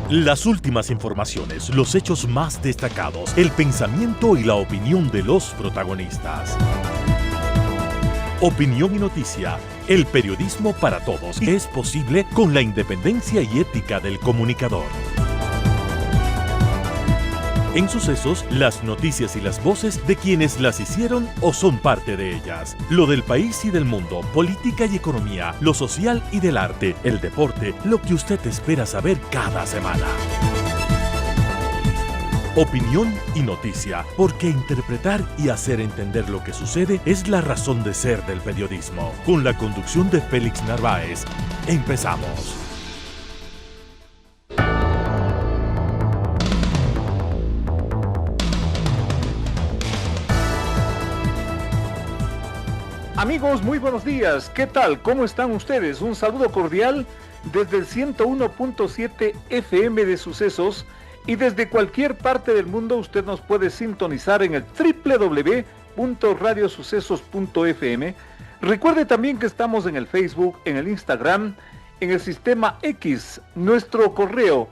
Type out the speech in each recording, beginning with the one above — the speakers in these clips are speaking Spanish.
Las últimas informaciones, los hechos más destacados, el pensamiento y la opinión de los protagonistas. Opinión y noticia, el periodismo para todos, es posible con la independencia y ética del comunicador. En Sucesos, las noticias y las voces de quienes las hicieron o son parte de ellas. Lo del país y del mundo, política y economía, lo social y del arte, el deporte, lo que usted espera saber cada semana. Opinión y noticia, porque interpretar y hacer entender lo que sucede es la razón de ser del periodismo. Con la conducción de Félix Narváez, empezamos. Amigos, muy buenos días. ¿Qué tal? ¿Cómo están ustedes? Un saludo cordial desde el 101.7 FM de Sucesos y desde cualquier parte del mundo usted nos puede sintonizar en el www.radiosucesos.fm. Recuerde también que estamos en el Facebook, en el Instagram, en el sistema X, nuestro correo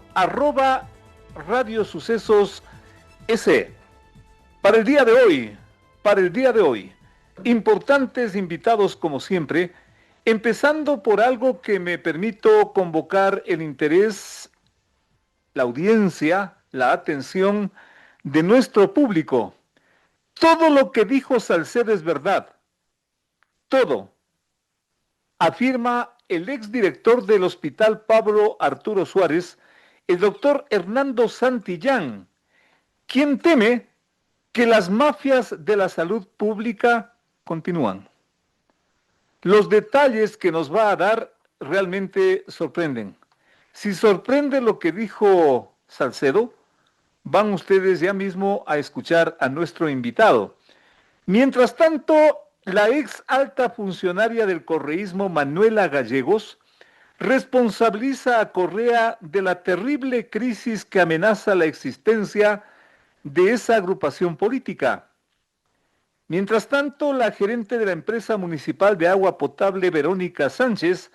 @radiosucesos.es. Para el día de hoy, importantes invitados como siempre, empezando por algo que me permito convocar el interés, la audiencia, la atención de nuestro público. Todo lo que dijo Salcedo es verdad. Todo. Afirma el exdirector del Hospital Pablo Arturo Suárez, el doctor Hernando Santillán, quien teme que las mafias de la salud pública continúan. Los detalles que nos va a dar realmente sorprenden. Si sorprende lo que dijo Salcedo, van ustedes ya mismo a escuchar a nuestro invitado. Mientras tanto, la ex alta funcionaria del correísmo, Manuela Gallegos, responsabiliza a Correa de la terrible crisis que amenaza la existencia de esa agrupación política. Mientras tanto, la gerente de la empresa municipal de agua potable, Verónica Sánchez,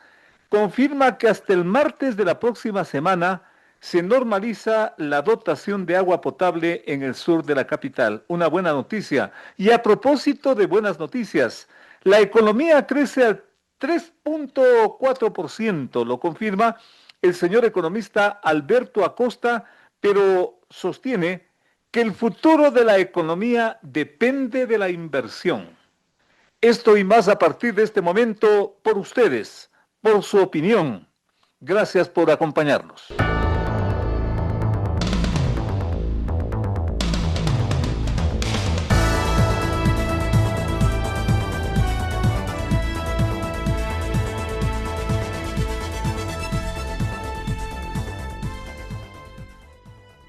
confirma que hasta el martes de la próxima semana se normaliza la dotación de agua potable en el sur de la capital. Una buena noticia. Y a propósito de buenas noticias, la economía crece al 3.4%, lo confirma el señor economista Alberto Acosta, pero sostiene que el futuro de la economía depende de la inversión. Esto y más a partir de este momento por ustedes, por su opinión. Gracias por acompañarnos.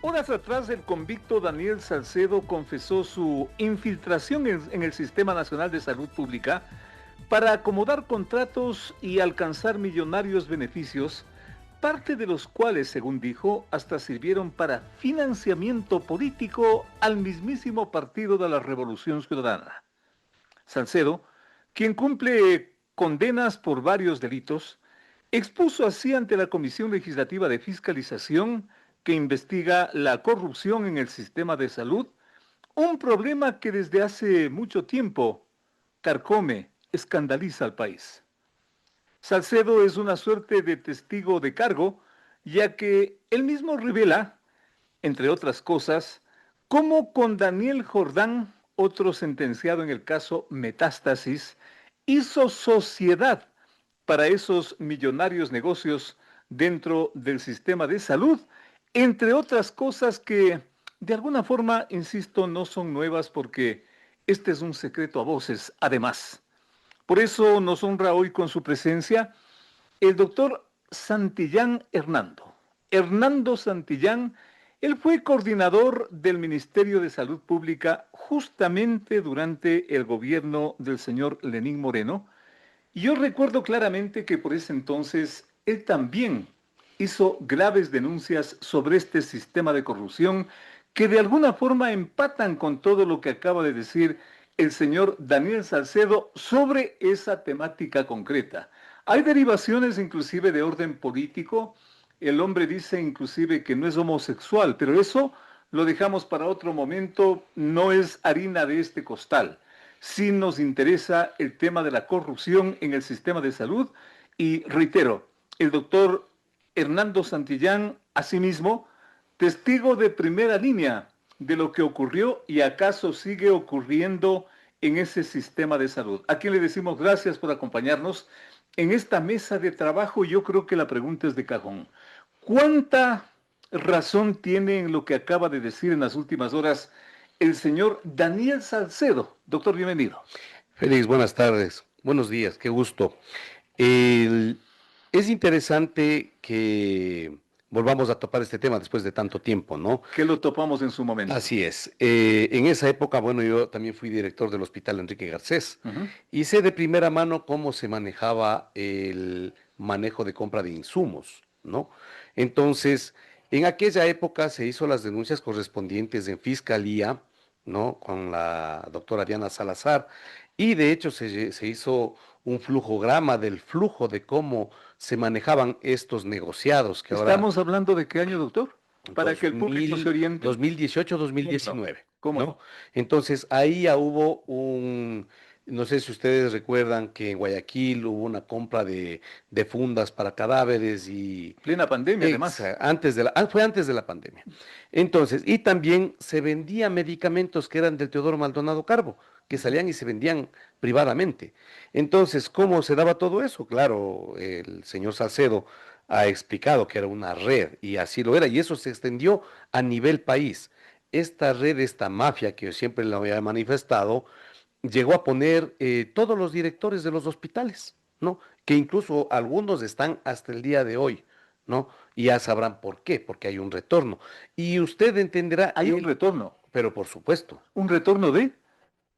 Horas atrás, el convicto Daniel Salcedo confesó su infiltración en el Sistema Nacional de Salud Pública para acomodar contratos y alcanzar millonarios beneficios, parte de los cuales, según dijo, hasta sirvieron para financiamiento político al mismísimo Partido de la Revolución Ciudadana. Salcedo, quien cumple condenas por varios delitos, expuso así ante la Comisión Legislativa de Fiscalización que investiga la corrupción en el sistema de salud, un problema que desde hace mucho tiempo carcome, escandaliza al país. Salcedo es una suerte de testigo de cargo, ya que él mismo revela, entre otras cosas, cómo con Daniel Jordán, otro sentenciado en el caso Metástasis, hizo sociedad para esos millonarios negocios dentro del sistema de salud, entre otras cosas que de alguna forma, insisto, no son nuevas porque este es un secreto a voces, además. Por eso nos honra hoy con su presencia el doctor Santillán Hernando Santillán. Él fue coordinador del Ministerio de Salud Pública justamente durante el gobierno del señor Lenín Moreno. Y yo recuerdo claramente que por ese entonces él también hizo graves denuncias sobre este sistema de corrupción que de alguna forma empatan con todo lo que acaba de decir el señor Daniel Salcedo sobre esa temática concreta. Hay derivaciones inclusive de orden político, El hombre dice inclusive que no es homosexual, pero eso lo dejamos para otro momento, no es harina de este costal. Sí nos interesa el tema de la corrupción en el sistema de salud y reitero, el doctor Hernando Santillán, asimismo, testigo de primera línea de lo que ocurrió y acaso sigue ocurriendo en ese sistema de salud. A quien le decimos gracias por acompañarnos en esta mesa de trabajo. Yo creo que la pregunta es de cajón. ¿Cuánta razón tiene en lo que acaba de decir en las últimas horas el señor Daniel Salcedo? Doctor, bienvenido. Félix, buenas tardes, buenos días, qué gusto. El- es interesante que volvamos a topar este tema después de tanto tiempo, ¿no? Que lo topamos en su momento. Así es. En esa época, bueno, yo también fui director del Hospital Enrique Garcés Ujú. y sé de primera mano cómo se manejaba el manejo de compra de insumos, ¿no? Entonces, en aquella época se hizo las denuncias correspondientes en fiscalía, ¿no? Con la doctora Diana Salazar, y de hecho se hizo un flujograma del flujo de cómo se manejaban estos negociados que ahora ¿Estamos hablando de qué año, doctor? Para que el público se oriente. 2018, ¿Cómo no? 2019, ¿Cómo ¿no? no? Entonces ahí ya hubo no sé si ustedes recuerdan que en Guayaquil hubo una compra de fundas para cadáveres y Plena pandemia, además. fue antes de la pandemia. Entonces, y también se vendían medicamentos que eran del Teodoro Maldonado Carbo, que salían y se vendían privadamente. Entonces, ¿cómo se daba todo eso? Claro, el señor Salcedo ha explicado que era una red y así lo era, y eso se extendió a nivel país. Esta red, esta mafia que yo siempre lo había manifestado, llegó a poner todos los directores de los hospitales, ¿no? Que incluso algunos están hasta el día de hoy, ¿no? Y ya sabrán por qué, porque hay un retorno. Y usted entenderá, Hay un retorno. pero por supuesto, ¿Un retorno de?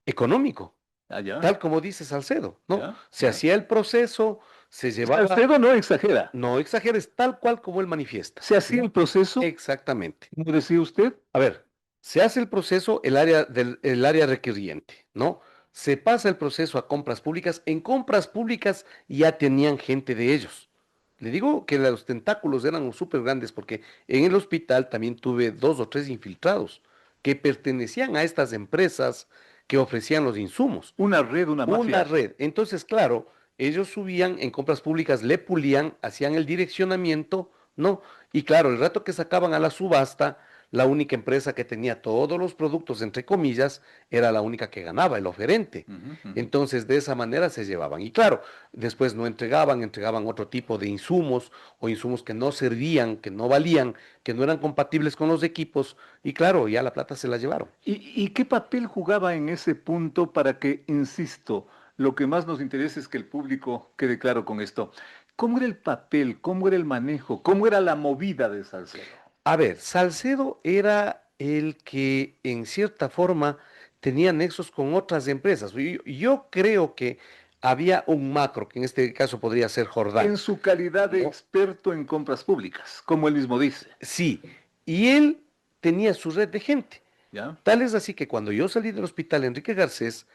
económico, Allá, tal como dice Salcedo, ¿no? ya, Se ya. hacía el proceso, se llevaba, Salcedo no exagera. no exageres, tal cual como él manifiesta, Se hacía ¿no? el proceso, Exactamente. como decía usted, A ver, se hace el proceso, el área requiriente, ¿no? Se pasa el proceso a compras públicas. En compras públicas ya tenían gente de ellos. Le digo que los tentáculos eran súper grandes porque en el hospital también tuve 2 o 3 infiltrados que pertenecían a estas empresas que ofrecían los insumos. una red, una Una mafia. red. Entonces, claro, ellos subían en compras públicas, le pulían, hacían el direccionamiento, ¿no? Y claro, el rato que sacaban a la subasta, la única empresa que tenía todos los productos, entre comillas, era la única que ganaba, el oferente. Ujú, ujú. Entonces, de esa manera se llevaban. Y claro, después no entregaban otro tipo de insumos o insumos que no servían, que no valían, que no eran compatibles con los equipos. Y claro, ya la plata se la llevaron. ¿Y qué papel jugaba en ese punto para que, insisto, lo que más nos interesa es que el público quede claro con esto? ¿Cómo era el papel? ¿Cómo era el manejo? ¿Cómo era la movida de Salcedo? A ver, Salcedo era el que en cierta forma tenía nexos con otras empresas. Yo creo que había un macro, que en este caso podría ser En Jordán, su calidad de ¿no? experto en compras públicas, como él mismo dice. Sí, y él tenía su red de gente. ¿Ya? Tal es así que cuando yo salí del hospital Enrique Garcés,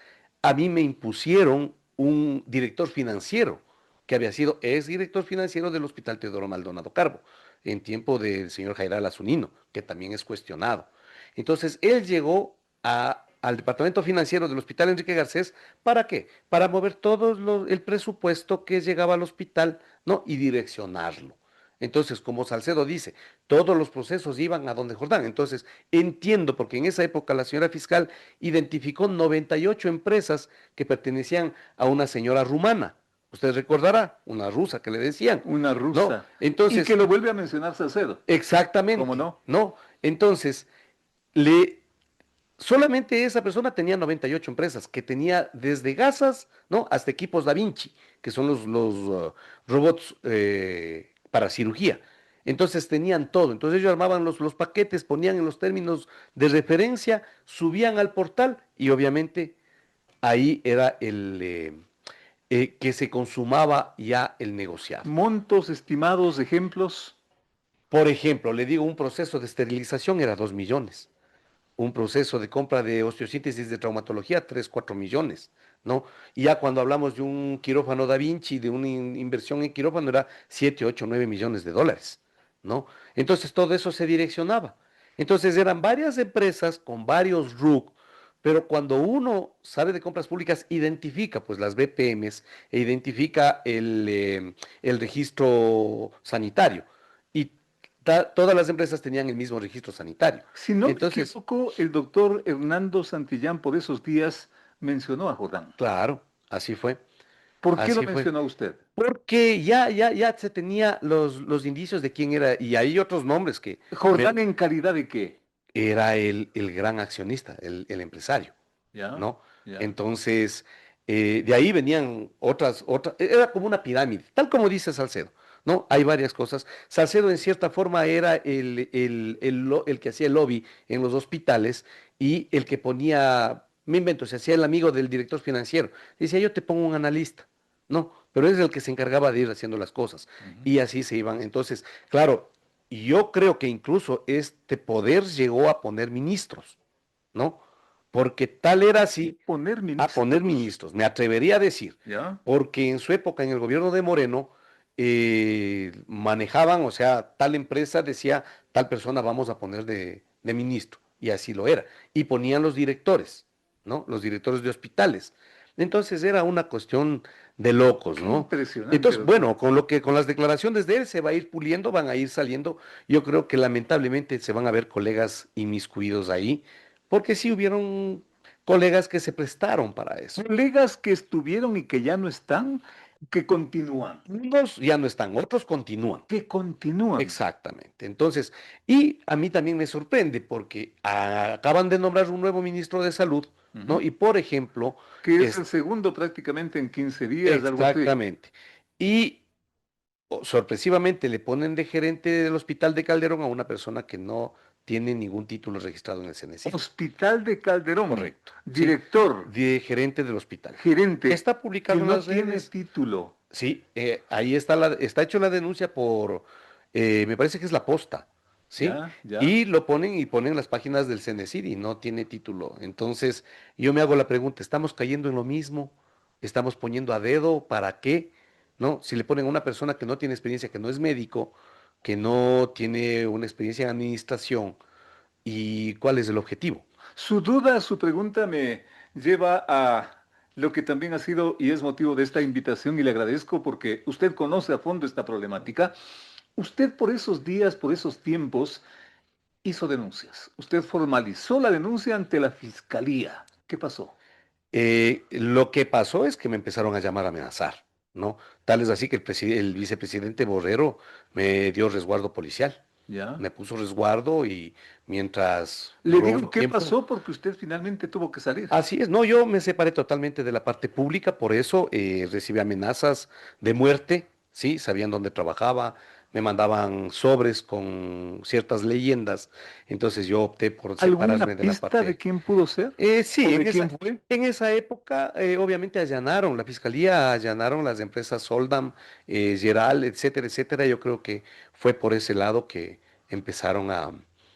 a mí me impusieron un director financiero, que había sido ex director financiero del Hospital Teodoro Maldonado Carbo, en tiempo del señor Jairal Azunino, que también es cuestionado. Entonces, él llegó al departamento financiero del Hospital Enrique Garcés, ¿para qué? Para mover todo el presupuesto que llegaba al hospital, ¿no? Y direccionarlo. Entonces, como Salcedo dice, todos los procesos iban a donde Jordán. Entonces, entiendo, porque en esa época la señora fiscal identificó 98 empresas que pertenecían a una señora rumana. Usted recordará, una rusa que le decían, Una ¿no? rusa. Y que Entonces, lo vuelve a mencionar Salcedo. ¿Cómo exactamente, no? ¿no? Entonces, le, solamente esa persona tenía 98 empresas, que tenía desde gasas, ¿no? Hasta equipos Da Vinci, que son los robots para cirugía. Entonces tenían todo. Entonces ellos armaban los paquetes, ponían en los términos de referencia, subían al portal y obviamente ahí era que se consumaba ya el negociado. Montos estimados, ejemplos. Por ejemplo, le digo, un proceso de esterilización era 2 millones. Un proceso de compra de osteosíntesis de traumatología, 3 4 millones, ¿no? Y ya cuando hablamos de un quirófano Da Vinci, de una inversión en quirófano, era 7 8 9 millones de dólares, ¿no? Entonces todo eso se direccionaba. Entonces eran varias empresas con varios RUC, pero cuando uno sabe de compras públicas, identifica pues las BPMs e identifica el registro sanitario. Y todas las empresas tenían el mismo registro sanitario. Si no me Entonces, equivoco, el doctor Hernando Santillán por esos días mencionó a Jordán. claro, así fue, ¿Por qué lo así fue. mencionó usted? Porque ya se tenía los indicios de quién era, y hay otros nombres que, ¿Jordán pero en calidad de qué? era el gran accionista, el empresario, Ya, ¿no? ya. Entonces, de ahí venían era como una pirámide, tal como dice Salcedo, ¿no? Hay varias cosas. Salcedo, en cierta forma, era el que hacía el lobby en los hospitales y el que ponía, me invento, se hacía el amigo del director financiero. Decía, yo te pongo un analista, ¿no? Pero es el que se encargaba de ir haciendo las cosas. Ujú. Y así se iban. Entonces, claro, yo creo que incluso este poder llegó a poner ministros, ¿no? Porque tal era así, Poner a poner ministros. ministros, me atrevería a decir, ¿Ya? porque en su época, en el gobierno de Moreno, manejaban, o sea, tal empresa decía, tal persona vamos a poner de ministro, y así lo era. Y ponían los directores, ¿no? Los directores de hospitales. Entonces era una cuestión de locos, Qué ¿no? impresionante, Entonces, doctor. bueno, con las declaraciones de él se va a ir puliendo, van a ir saliendo. Yo creo que lamentablemente se van a ver colegas inmiscuidos ahí, porque sí hubieron colegas que se prestaron para eso. Colegas que estuvieron y que ya no están, que continúan. Unos ya no están, otros continúan. Que continúan. Exactamente. Entonces, y a mí también me sorprende porque acaban de nombrar un nuevo ministro de salud, ¿no? Ujú. Y por ejemplo, Que es el es segundo prácticamente en 15 días, algo así. exactamente. Y sorpresivamente le ponen de gerente del hospital de Calderón a una persona que no tiene ningún título registrado en el CNESID. Hospital de Calderón, Correcto, ¿sí? director, De gerente del hospital. gerente, Está que publicado en no las tiene redes. título. Sí, ahí está hecho la denuncia por, me parece que es la posta, ¿sí? Ya, ya. Y lo ponen y ponen las páginas del CENESID y no tiene título. Entonces, yo me hago la pregunta, ¿estamos cayendo en lo mismo? ¿Estamos poniendo a dedo? ¿Para qué? ¿No? Si le ponen a una persona que no tiene experiencia, que no es médico, que no tiene una experiencia en administración, ¿y cuál es el objetivo? Su duda, su pregunta me lleva a lo que también ha sido y es motivo de esta invitación y le agradezco porque usted conoce a fondo esta problemática. Usted por esos días, por esos tiempos, hizo denuncias. Usted formalizó la denuncia ante la fiscalía. ¿Qué pasó? Lo que pasó es que me empezaron a llamar a amenazar, ¿no? Tal es así que el vicepresidente Borrero me dio resguardo policial, ¿Ya? me puso resguardo y mientras Le duró digo un qué tiempo, pasó porque usted finalmente tuvo que salir. así es, no, yo me separé totalmente de la parte pública, por eso recibí amenazas de muerte, ¿sí? Sabían dónde trabajaba, me mandaban sobres con ciertas leyendas, entonces yo opté por ¿Alguna separarme de la pista de parte. quién pudo ser? Sí, ¿O de quién fue? en esa época obviamente allanaron, la fiscalía allanaron las empresas Soldam, Geral, etcétera, etcétera. Yo creo que fue por ese lado que empezaron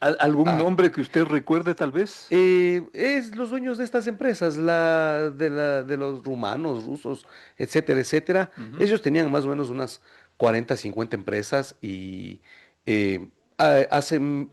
¿Algún a- nombre que usted recuerde tal vez? es los dueños de estas empresas, de los rumanos, rusos, etcétera, etcétera. Ujú. Ellos tenían más o menos unas 40, 50 empresas y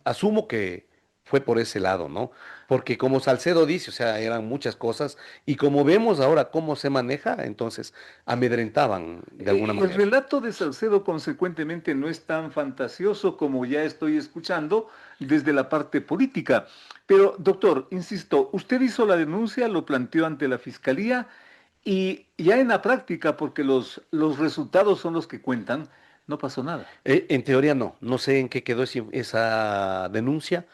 asumo que fue por ese lado, ¿no? Porque como Salcedo dice, o sea, eran muchas cosas y como vemos ahora cómo se maneja, entonces amedrentaban de alguna El manera. relato de Salcedo consecuentemente no es tan fantasioso como ya estoy escuchando desde la parte política. Pero, doctor, insisto, usted hizo la denuncia, lo planteó ante la fiscalía y ya en la práctica, porque los resultados son los que cuentan, no pasó nada. En teoría no, no sé en qué quedó esa denuncia.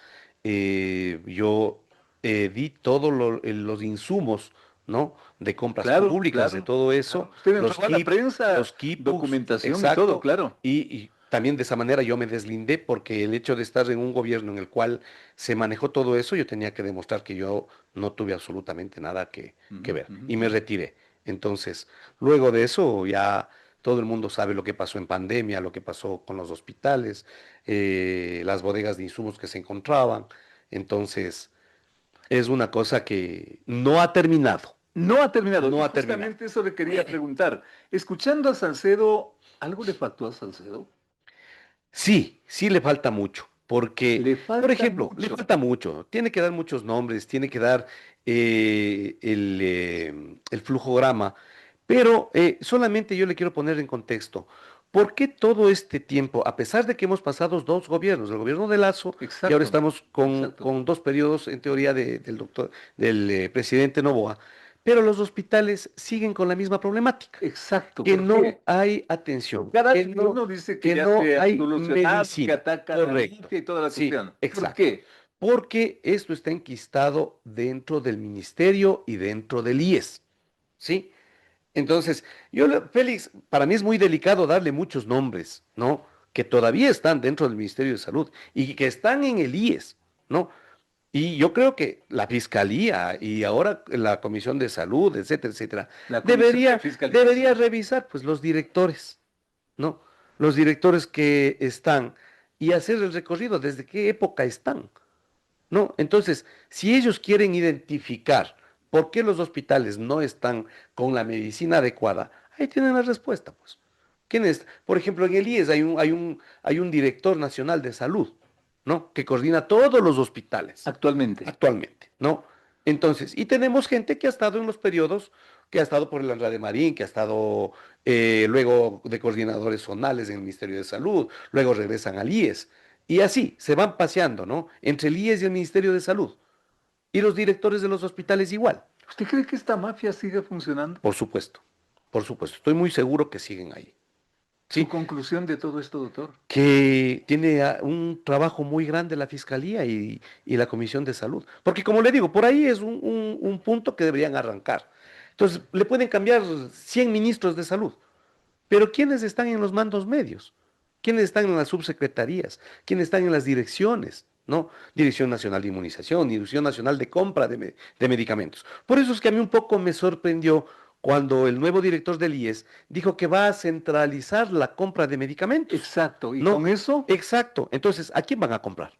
Yo di todos los insumos, ¿no? De compras Claro, públicas, de claro, todo claro. eso, Usted entregó a la prensa los keepbooks, documentación y todo, exacto. claro. Y también de esa manera yo me deslindé porque el hecho de estar en un gobierno en el cual se manejó todo eso, yo tenía que demostrar que yo no tuve absolutamente nada que Ujú, ver ujú, y me ujú. retiré. Entonces, luego de eso ya todo el mundo sabe lo que pasó en pandemia, lo que pasó con los hospitales, las bodegas de insumos que se encontraban. Entonces, es una cosa que no ha terminado, No ha terminado. Y no ha terminado. justamente eso le quería preguntar. Escuchando a Salcedo, ¿algo le faltó a Salcedo? Sí, sí le falta mucho, porque, Le por falta ejemplo, le mucho. falta mucho. Tiene que dar muchos nombres, tiene que dar el flujograma, pero solamente yo le quiero poner en contexto. ¿Por qué todo este tiempo, a pesar de que hemos pasado dos gobiernos, el gobierno de Lazo y ahora Exacto, estamos exacto. con dos periodos en teoría del presidente Noboa, pero los hospitales siguen con la misma problemática? Exacto, Que ¿por no qué? hay atención, Cada uno dice que que ya no se ha hay solucionado, que medicina. ataca la Correcto. limpia y toda la Sí, cuestión. ¿Por exacto. qué? Porque esto está enquistado dentro del ministerio y dentro del IES. ¿Sí? Entonces, Félix, para mí es muy delicado darle muchos nombres, ¿no? Que todavía están dentro del Ministerio de Salud y que están en el IES, ¿no? Y yo creo que la Fiscalía y ahora la Comisión de Salud, etcétera, etcétera, La Comisión de debería Fiscalización. revisar pues los directores, ¿no? Los directores que están y hacer el recorrido desde qué época están, ¿no? Entonces, si ellos quieren identificar por qué los hospitales no están con la medicina adecuada, ahí tienen la respuesta, pues. ¿Quién es? Por ejemplo, en el IES hay un director nacional de salud, ¿no? Que coordina todos los hospitales Actualmente. actualmente, ¿no? Entonces, y tenemos gente que ha estado en los periodos, que ha estado por el Andrade Marín, que ha estado luego de coordinadores zonales en el Ministerio de Salud, luego regresan al IES, y así se van paseando, ¿no? Entre el IES y el Ministerio de Salud. Y los directores de los hospitales igual, ¿Usted cree que esta mafia sigue funcionando? por supuesto, por supuesto. Estoy muy seguro que siguen ahí, Su ¿sí? conclusión de todo esto, doctor. Que tiene un trabajo muy grande la Fiscalía y la Comisión de Salud. Porque como le digo, por ahí es un punto que deberían arrancar. Entonces, le pueden cambiar 100 ministros de salud, pero ¿quiénes están en los mandos medios? ¿Quiénes están en las subsecretarías? ¿Quiénes están en las direcciones? ¿No? Dirección Nacional de Inmunización, Dirección Nacional de Compra de Medicamentos. Por eso es que a mí un poco me sorprendió cuando el nuevo director del IES dijo que va a centralizar la compra de medicamentos. Exacto. Y No, con eso, exacto. Entonces, ¿a quién van a comprar?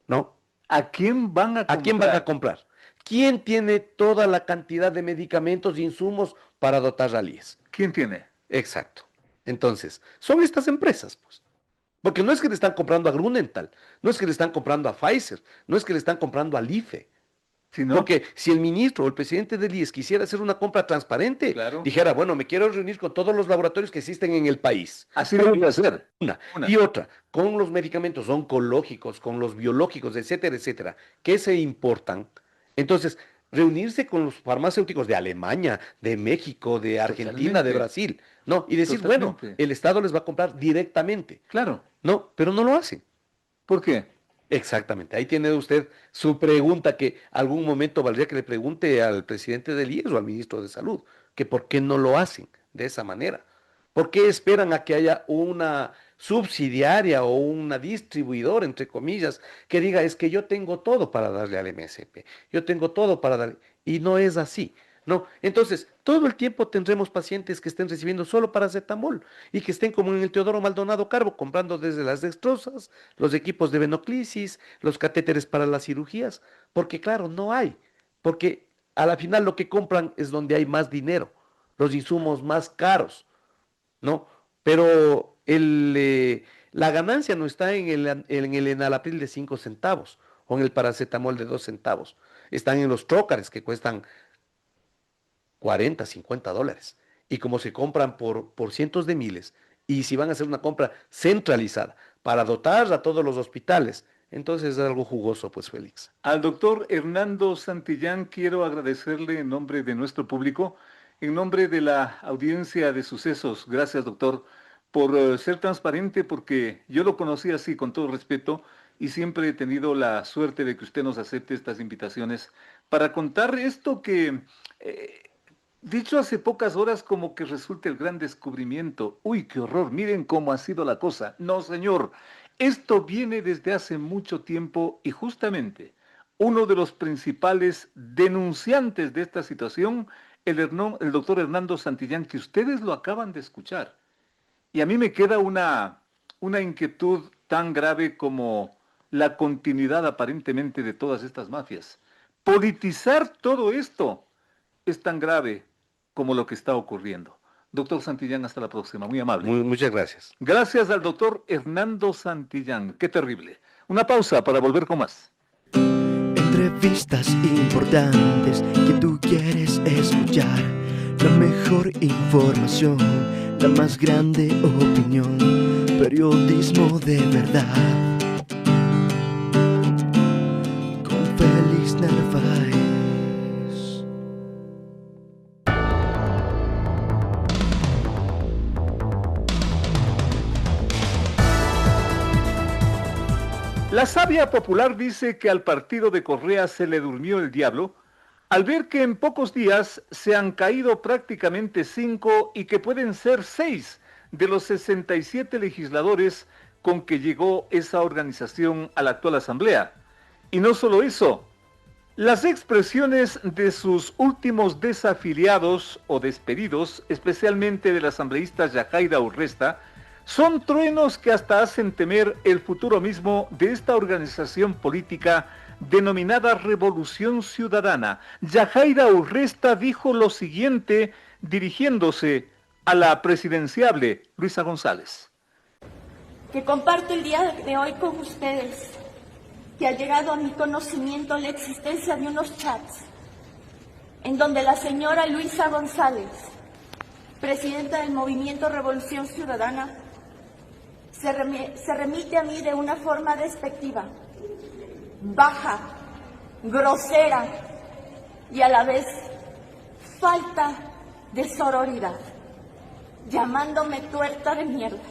¿No? ¿a quién van a ¿A quién van a comprar? comprar? ¿Quién tiene toda la cantidad de medicamentos e insumos para dotar al IES? ¿Quién tiene? Exacto. Entonces, son estas empresas, pues. Porque no es que le están comprando a Grunenthal, no es que le están comprando a Pfizer, no es que le están comprando al IFE. Si no, Porque si el ministro o el presidente del IES quisiera hacer una compra transparente, claro. dijera, bueno, me quiero reunir con todos los laboratorios que existen en el país. Así debe hacer. Una. Y Una. otra, con los medicamentos oncológicos, con los biológicos, etcétera, etcétera, que se importan. Entonces, reunirse con los farmacéuticos de Alemania, de México, de Argentina, de Totalmente. Brasil, ¿no? Y decir, bueno, Totalmente. el Estado les va a comprar directamente. Claro. No, pero no lo hacen. ¿Por qué? Exactamente. Ahí tiene usted su pregunta que algún momento valdría que le pregunte al presidente del IES o al ministro de Salud, que por qué no lo hacen de esa manera. ¿Por qué esperan a que haya una subsidiaria o una distribuidora, entre comillas, que diga, es que yo tengo todo para darle al MSP, yo tengo todo para darle, y no es así. No, entonces todo el tiempo tendremos pacientes que estén recibiendo solo paracetamol y que estén como en el Teodoro Maldonado Carbo, comprando desde las dextrosas, los equipos de venoclisis, los catéteres para las cirugías, porque claro, no hay, porque a la final lo que compran es donde hay más dinero, los insumos más caros, ¿no? Pero la ganancia no está en el enalapril de 5 centavos o en el paracetamol de 2 centavos, están en los trócares que cuestan 40, $50. Y como se compran por cientos de miles, y si van a hacer una compra centralizada para dotar a todos los hospitales, entonces es algo jugoso, pues Félix. Al doctor Hernando Santillán quiero agradecerle en nombre de nuestro público, en nombre de la audiencia de Sucesos. Gracias, doctor, por ser transparente, porque yo lo conocí así, con todo respeto, y siempre he tenido la suerte de que usted nos acepte estas invitaciones para contar esto que, eh, dicho hace pocas horas, como que resulta el gran descubrimiento. Uy, qué horror, miren cómo ha sido la cosa. No, señor, esto viene desde hace mucho tiempo y justamente uno de los principales denunciantes de esta situación, el doctor Hernando Santillán, que ustedes lo acaban de escuchar. Y a mí me queda una inquietud tan grave como la continuidad aparentemente de todas estas mafias. Politizar todo esto es tan grave como lo que está ocurriendo. Doctor Santillán, hasta la próxima. Muy amable. Muchas gracias. Gracias al doctor Hernando Santillán. Qué terrible. Una pausa para volver con más. Entrevistas importantes que tú quieres escuchar. La mejor información, la más grande opinión. Periodismo de verdad. Con Félix Narváez. La sabia popular dice que al partido de Correa se le durmió el diablo al ver que en pocos días se han caído prácticamente 5 y que pueden ser 6 de los 67 legisladores con que llegó esa organización a la actual asamblea. Y no solo eso, las expresiones de sus últimos desafiliados o despedidos, especialmente del asambleísta Yajaira Urresta, son truenos que hasta hacen temer el futuro mismo de esta organización política denominada Revolución Ciudadana. Yajaira Urresta dijo lo siguiente dirigiéndose a la presidenciable Luisa González. Que comparto el día de hoy con ustedes, que ha llegado a mi conocimiento la existencia de unos chats en donde la señora Luisa González, presidenta del Movimiento Revolución Ciudadana, se remite a mí de una forma despectiva, baja, grosera y a la vez falta de sororidad, llamándome tuerta de mierda.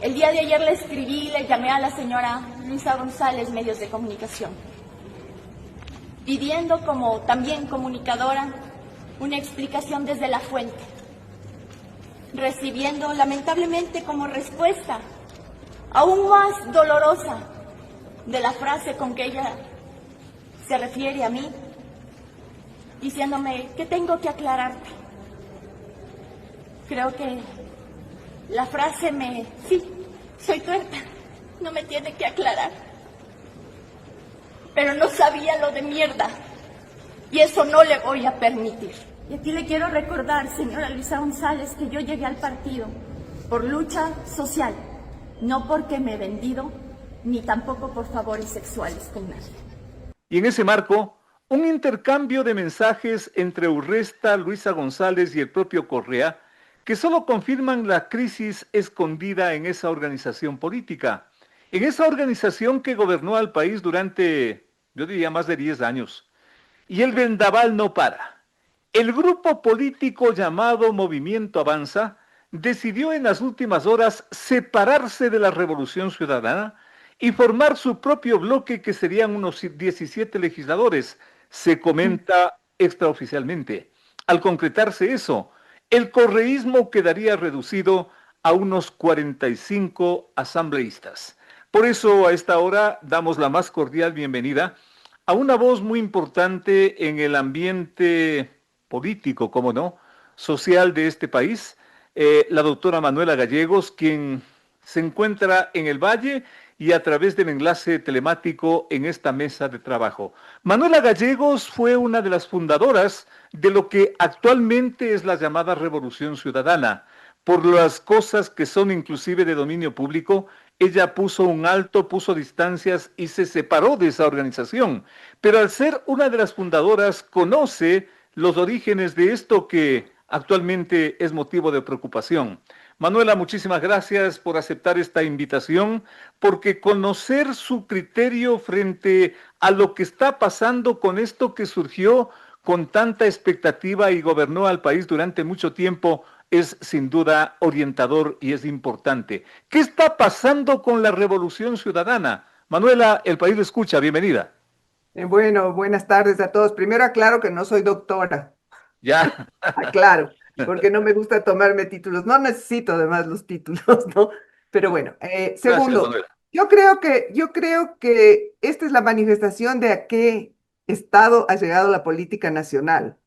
El día de ayer le escribí y le llamé a la señora Luisa González, medios de comunicación, pidiendo como también comunicadora una explicación desde la fuente, recibiendo lamentablemente como respuesta aún más dolorosa de la frase con que ella se refiere a mí, diciéndome que tengo que aclararte. Creo que la frase sí, soy tuerta, no me tiene que aclarar, pero no sabía lo de mierda y eso no le voy a permitir. Y aquí le quiero recordar, señora Luisa González, que yo llegué al partido por lucha social, no porque me he vendido, ni tampoco por favores sexuales con nadie. Y en ese marco, un intercambio de mensajes entre Urresta, Luisa González y el propio Correa, que solo confirman la crisis escondida en esa organización política, en esa organización que gobernó al país durante, yo diría, más de 10 años. Y el vendaval no para. El grupo político llamado Movimiento Avanza decidió en las últimas horas separarse de la Revolución Ciudadana y formar su propio bloque, que serían unos 17 legisladores, se comenta extraoficialmente. Al concretarse eso, el correísmo quedaría reducido a unos 45 asambleístas. Por eso a esta hora damos la más cordial bienvenida a una voz muy importante en el ambiente político, como no, social de este país, la doctora Manuela Gallegos, quien se encuentra en el Valle y a través del enlace telemático en esta mesa de trabajo. Manuela Gallegos fue una de las fundadoras de lo que actualmente es la llamada Revolución Ciudadana. Por las cosas que son inclusive de dominio público, ella puso un alto, puso distancias y se separó de esa organización. Pero al ser una de las fundadoras, conoce los orígenes de esto que actualmente es motivo de preocupación. Manuela, muchísimas gracias por aceptar esta invitación, porque conocer su criterio frente a lo que está pasando con esto que surgió con tanta expectativa y gobernó al país durante mucho tiempo es sin duda orientador y es importante. ¿Qué está pasando con la Revolución Ciudadana? Manuela, el país lo escucha, bienvenida. Bueno, buenas tardes a todos. Primero aclaro que no soy doctora. Ya. Aclaro, porque no me gusta tomarme títulos. No necesito además los títulos, ¿no? Pero bueno, segundo, Gracias, yo creo que esta es la manifestación de a qué estado ha llegado la política nacional.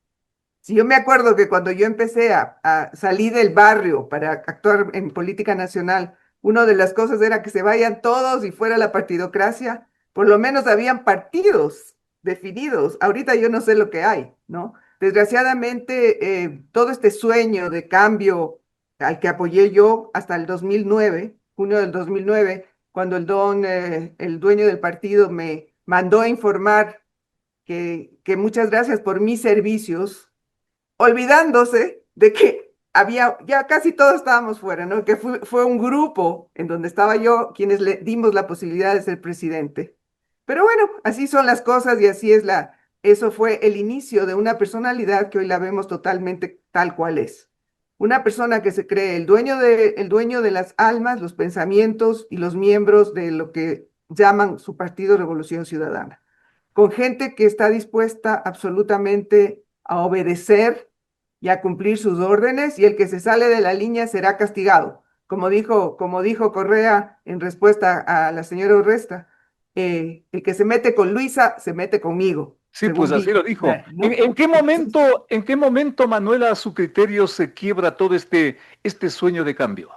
Si yo me acuerdo que cuando yo empecé a salir del barrio para actuar en política nacional, una de las cosas era que se vayan todos y fuera la partidocracia. Por lo menos habían partidos definidos. Ahorita yo no sé lo que hay, ¿no? desgraciadamente, todo este sueño de cambio al que apoyé yo hasta el 2009, junio del 2009, cuando el dueño del partido me mandó a informar que muchas gracias por mis servicios, olvidándose de que había, ya casi todos estábamos fuera, ¿no? Que fue un grupo en donde estaba yo quienes le dimos la posibilidad de ser presidente. Pero bueno, así son las cosas y así es eso fue el inicio de una personalidad que hoy la vemos totalmente tal cual es. Una persona que se cree el dueño de las almas, los pensamientos y los miembros de lo que llaman su partido Revolución Ciudadana, con gente que está dispuesta absolutamente a obedecer y a cumplir sus órdenes, y el que se sale de la línea será castigado. Como dijo Correa en respuesta a la señora Urresta, el que se mete con Luisa se mete conmigo. Sí, pues así lo dijo. ¿no? En qué momento, Manuela, a su criterio se quiebra todo este sueño de cambio?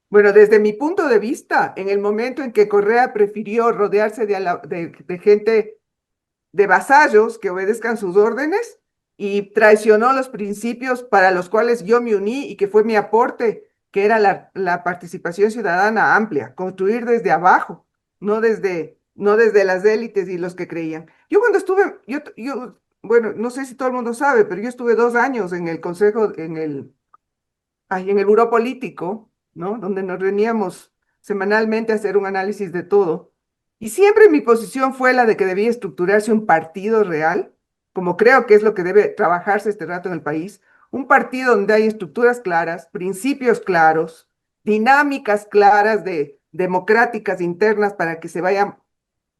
Bueno, desde mi punto de vista, en el momento en que Correa prefirió rodearse de gente, de vasallos que obedezcan sus órdenes, y traicionó los principios para los cuales yo me uní y que fue mi aporte, que era la participación ciudadana amplia, construir desde abajo, no desde las élites y los que creían. Yo cuando estuve, bueno, no sé si todo el mundo sabe, pero yo estuve 2 años en el Consejo, en el Buró Político, ¿no? Donde nos reuníamos semanalmente a hacer un análisis de todo. Y siempre mi posición fue la de que debía estructurarse un partido real, como creo que es lo que debe trabajarse este rato en el país, un partido donde hay estructuras claras, principios claros, dinámicas claras democráticas internas para que se vayan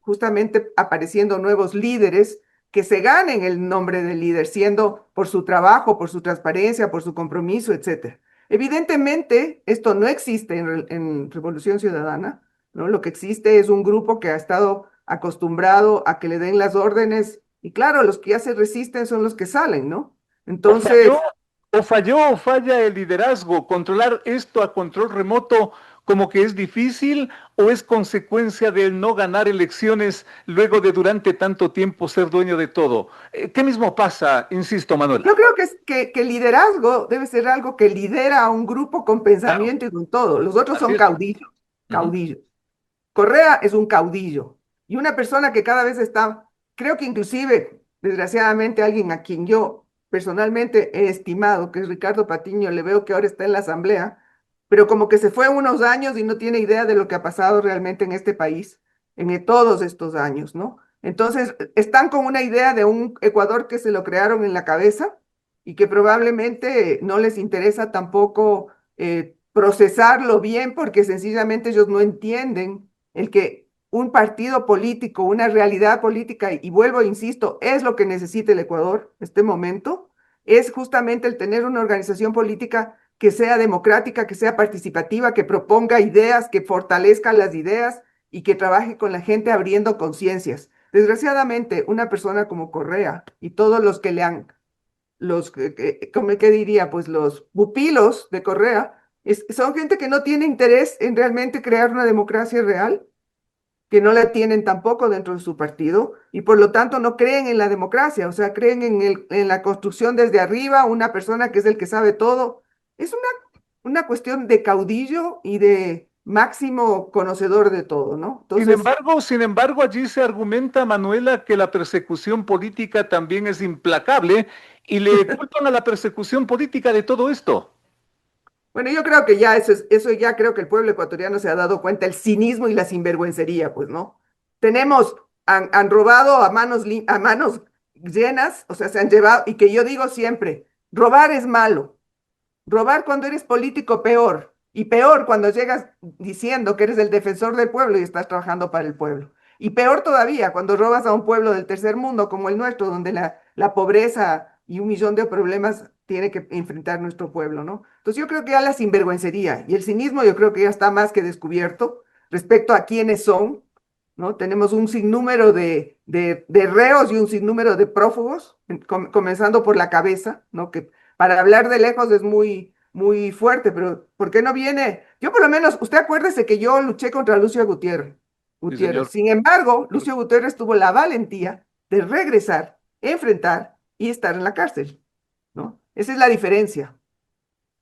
justamente apareciendo nuevos líderes que se ganen el nombre de líder, siendo por su trabajo, por su transparencia, por su compromiso, etcétera. Evidentemente, esto no existe en Revolución Ciudadana, ¿no? Lo que existe es un grupo que ha estado acostumbrado a que le den las órdenes, y claro, los que ya se resisten son los que salen, ¿no? Entonces, O falla el liderazgo. Controlar esto a control remoto como que es difícil, o es consecuencia del no ganar elecciones luego de durante tanto tiempo ser dueño de todo. ¿Qué mismo pasa, insisto, Manuela? yo creo que el liderazgo debe ser algo que lidera a un grupo con Claro, pensamiento y con todo. Los otros así son es. caudillos, Ujú. caudillos. Correa es un caudillo y una persona que cada vez está, creo que inclusive, desgraciadamente, alguien a quien yo personalmente he estimado, que es Ricardo Patiño, le veo que ahora está en la asamblea, pero como que se fue unos años y no tiene idea de lo que ha pasado realmente en este país en todos estos años, ¿no? Entonces, están con una idea de un Ecuador que se lo crearon en la cabeza y que probablemente no les interesa tampoco procesarlo bien porque sencillamente ellos no entienden el que un partido político, una realidad política, y vuelvo, insisto, es lo que necesita el Ecuador en este momento, es justamente el tener una organización política que sea democrática, que sea participativa, que proponga ideas, que fortalezca las ideas y que trabaje con la gente abriendo conciencias. Desgraciadamente, una persona como Correa y todos los que le han, ¿qué diría? Pues los pupilos de Correa, son gente que no tiene interés en realmente crear una democracia real, que no la tienen tampoco dentro de su partido y por lo tanto no creen en la democracia, o sea, creen en la construcción desde arriba, una persona que es el que sabe todo. Es una cuestión de caudillo y de máximo conocedor de todo, ¿no? Entonces, Sin embargo, allí se argumenta, Manuela, que la persecución política también es implacable y le culpan a la persecución política de todo esto. bueno, yo creo que ya eso ya creo que el pueblo ecuatoriano se ha dado cuenta, el cinismo y la sinvergüencería, pues, ¿no? Han robado a manos llenas, o sea, se han llevado, y que yo digo siempre, robar es malo. Robar cuando eres político, peor. Y peor cuando llegas diciendo que eres el defensor del pueblo y estás trabajando para el pueblo. Y peor todavía cuando robas a un pueblo del tercer mundo como el nuestro, donde la pobreza y 1 millón de problemas tiene que enfrentar nuestro pueblo, ¿no? Entonces yo creo que ya la sinvergüencería y el cinismo yo creo que ya está más que descubierto respecto a quiénes son, ¿no? Tenemos un sinnúmero de reos y un sinnúmero de prófugos, comenzando por la cabeza, ¿no? Que para hablar de lejos es muy, muy fuerte, pero ¿por qué no viene? Yo por lo menos, usted acuérdese que yo luché contra Lucio Gutiérrez. Sí, señor. Sin embargo, Lucio Gutiérrez tuvo la valentía de regresar, enfrentar y estar en la cárcel, ¿no? Esa es la diferencia.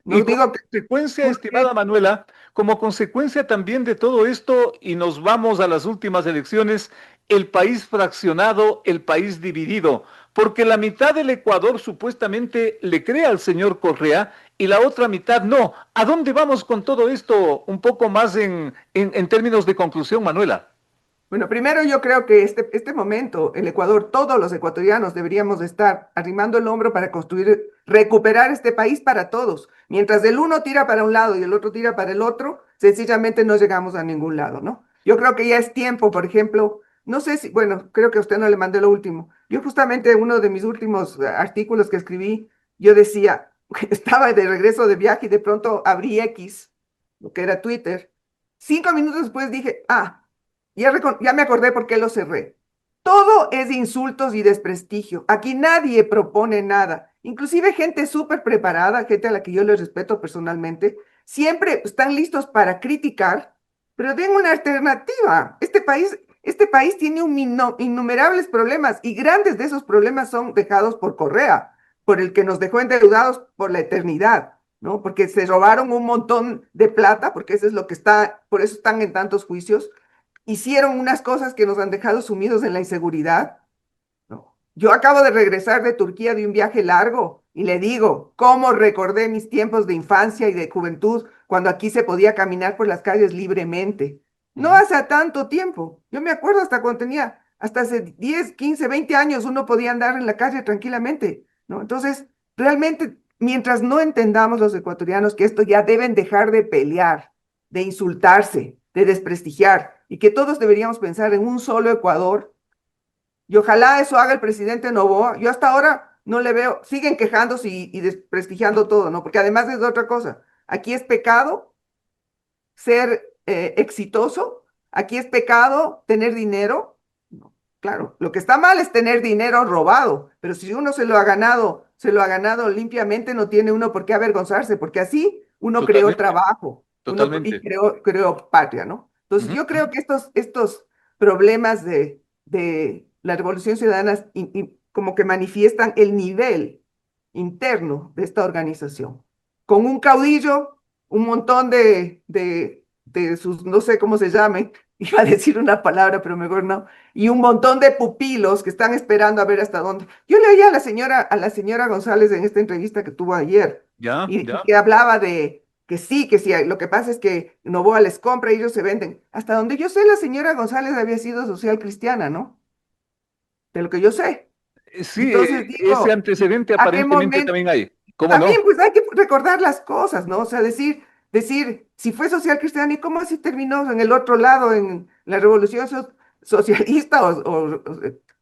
No Y como digo que consecuencia, estimada Manuela, como consecuencia también de todo esto, y nos vamos a las últimas elecciones, el país fraccionado, el país dividido, porque la mitad del Ecuador supuestamente le cree al señor Correa y la otra mitad no. ¿A dónde vamos con todo esto? Un poco más en términos de conclusión, Manuela. Bueno, primero yo creo que este momento, el Ecuador, todos los ecuatorianos deberíamos de estar arrimando el hombro para construir, recuperar este país para todos. Mientras el uno tira para un lado y el otro tira para el otro, sencillamente no llegamos a ningún lado, ¿no? Yo creo que ya es tiempo, por ejemplo, no sé si, bueno, creo que a usted no le mandé lo último. Yo justamente uno de mis últimos artículos que escribí, yo decía, estaba de regreso de viaje y de pronto abrí X, lo que era Twitter. 5 minutos después dije, ya me acordé por qué lo cerré. Todo es insultos y desprestigio. Aquí nadie propone nada. Inclusive gente súper preparada, gente a la que yo les respeto personalmente, siempre están listos para criticar, pero den una alternativa. Este país tiene innumerables problemas y grandes de esos problemas son dejados por Correa, por el que nos dejó endeudados por la eternidad, ¿no? Porque se robaron un montón de plata, porque eso es lo que está, por eso están en tantos juicios, hicieron unas cosas que nos han dejado sumidos en la inseguridad. No. Yo acabo de regresar de Turquía de un viaje largo y le digo, cómo recordé mis tiempos de infancia y de juventud cuando aquí se podía caminar por las calles libremente. No hace tanto tiempo. Yo me acuerdo hasta hace 10, 15, 20 años uno podía andar en la calle tranquilamente, ¿no? Entonces, realmente, mientras no entendamos los ecuatorianos que esto ya deben dejar de pelear, de insultarse, de desprestigiar, y que todos deberíamos pensar en un solo Ecuador, y ojalá eso haga el presidente Noboa. Yo hasta ahora no le veo, siguen quejándose y desprestigiando todo, ¿no? Porque además es otra cosa, aquí es pecado ser exitoso, aquí es pecado tener dinero. No, claro, lo que está mal es tener dinero robado, pero si uno se lo ha ganado limpiamente, no tiene uno por qué avergonzarse, porque así uno creó Totalmente, trabajo, y totalmente. creó patria, ¿no? Entonces, Ujú. yo creo que estos problemas de la Revolución Ciudadana como que manifiestan el nivel interno de esta organización. Con un caudillo, un montón de sus, no sé cómo se llamen, iba a decir una palabra, pero mejor no, y un montón de pupilos que están esperando a ver hasta dónde. Yo le oía a la señora González en esta entrevista que tuvo ayer, Ya, y ya. que hablaba de que sí, lo que pasa es que Novoa les compra y ellos se venden. Hasta donde yo sé, la señora González había sido social cristiana, ¿no? De lo que yo sé. Sí, Entonces ese digo, antecedente ¿a qué aparentemente momento? también hay. ¿Cómo También, no? pues hay que recordar las cosas, ¿no? O sea, decir, si fue social cristiana, ¿y cómo así terminó en el otro lado, en la revolución socialista o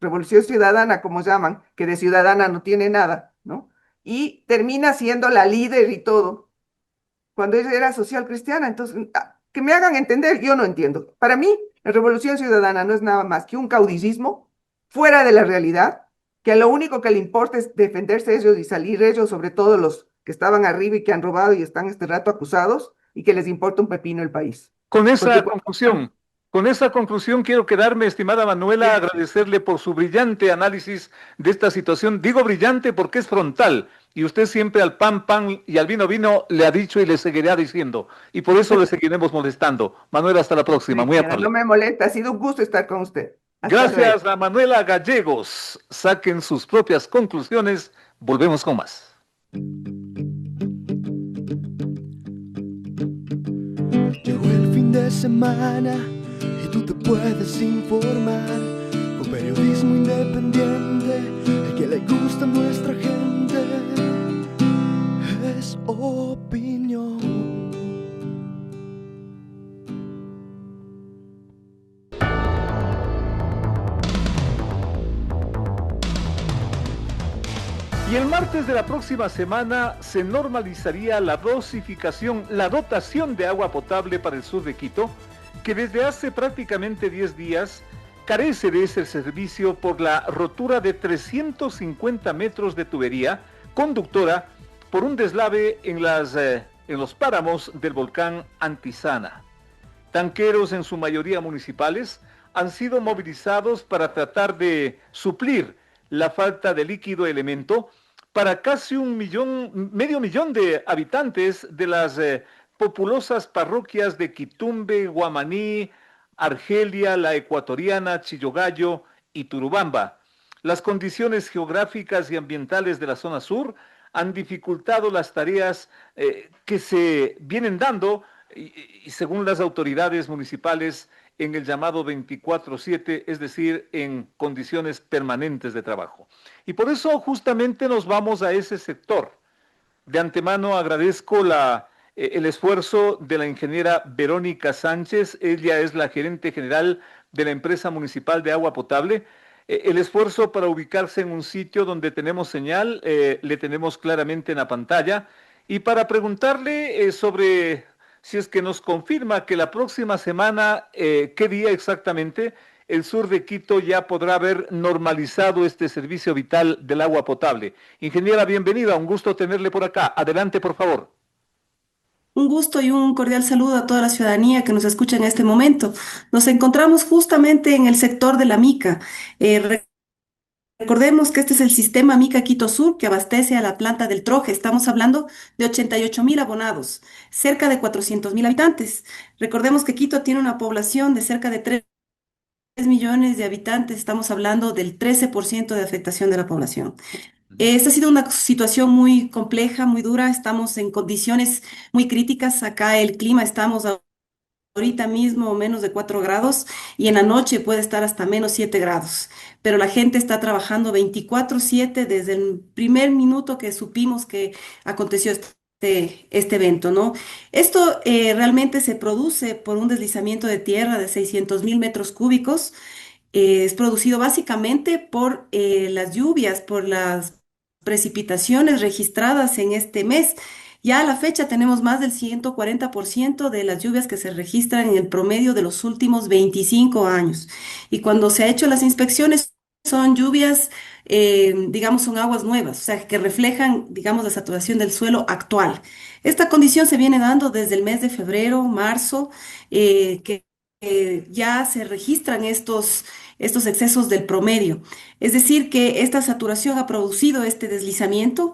revolución ciudadana, como llaman, que de ciudadana no tiene nada, ¿no? Y termina siendo la líder y todo, cuando ella era social cristiana. Entonces, que me hagan entender, yo no entiendo. Para mí, la revolución ciudadana no es nada más que un caudillismo fuera de la realidad, que a lo único que le importa es defenderse ellos y salir ellos, sobre todo los que estaban arriba y que han robado y están este rato acusados, y que les importa un pepino el país. Con Porque esa conclusión, con esa conclusión quiero quedarme, estimada Manuela, agradecerle por su brillante análisis de esta situación. Digo brillante porque es frontal y usted siempre al pan, pan y al vino, vino le ha dicho y le seguirá diciendo. Y por eso le seguiremos molestando. Manuela, hasta la próxima. Muy no amable. me molesta, ha sido un gusto estar con usted. Hasta luego. Gracias a Manuela Gallegos. Saquen sus propias conclusiones. Volvemos con más. Llegó el fin de semana y tú te puedes informar con periodismo independiente, el que le gusta a nuestra gente es opinión. Y el martes de la próxima semana se normalizaría la dosificación, la dotación de agua potable para el sur de Quito, que desde hace prácticamente 10 días carece de ese servicio por la rotura de 350 metros de tubería conductora por un deslave en los páramos del volcán Antisana. Tanqueros, en su mayoría municipales, han sido movilizados para tratar de suplir la falta de líquido elemento para casi medio millón de habitantes de las populosas parroquias de Quitumbe, Guamaní, Argelia, La Ecuatoriana, Chillogallo y Turubamba. Las condiciones geográficas y ambientales de la zona sur han dificultado las tareas que se vienen dando y según las autoridades municipales en el llamado 24/7, es decir, en condiciones permanentes de trabajo. Y por eso justamente nos vamos a ese sector. De antemano agradezco el esfuerzo de la ingeniera Verónica Sánchez, ella es la gerente general de la empresa municipal de agua potable, el esfuerzo para ubicarse en un sitio donde tenemos señal, le tenemos claramente en la pantalla, y para preguntarle sobre si es que nos confirma que la próxima semana, qué día exactamente, el sur de Quito ya podrá haber normalizado este servicio vital del agua potable. Ingeniera, bienvenida, un gusto tenerle por acá. Adelante, por favor. Un gusto y un cordial saludo a toda la ciudadanía que nos escucha en este momento. Nos encontramos justamente en el sector de la Mica. Recordemos que este es el sistema Mica Quito Sur que abastece a la planta del Troje. Estamos hablando de 88.000 abonados, cerca de 400.000 habitantes. Recordemos que Quito tiene una población de cerca de 3 millones de habitantes. Estamos hablando del 13% de afectación de la población. Esta ha sido una situación muy compleja, muy dura. Estamos en condiciones muy críticas. Acá el clima estamos ahorita mismo menos de 4 grados y en la noche puede estar hasta menos 7 grados. Pero la gente está trabajando 24/7 desde el primer minuto que supimos que aconteció este evento, ¿no? Esto realmente se produce por un deslizamiento de tierra de 600.000 metros cúbicos. Es producido básicamente por las lluvias, por las precipitaciones registradas en este mes. Ya a la fecha tenemos más del 140% de las lluvias que se registran en el promedio de los últimos 25 años. Y cuando se ha hecho las inspecciones, son lluvias, digamos, son aguas nuevas, o sea, que reflejan, digamos, la saturación del suelo actual. Esta condición se viene dando desde el mes de febrero, marzo, que ya se registran estos excesos del promedio. Es decir, que esta saturación ha producido este deslizamiento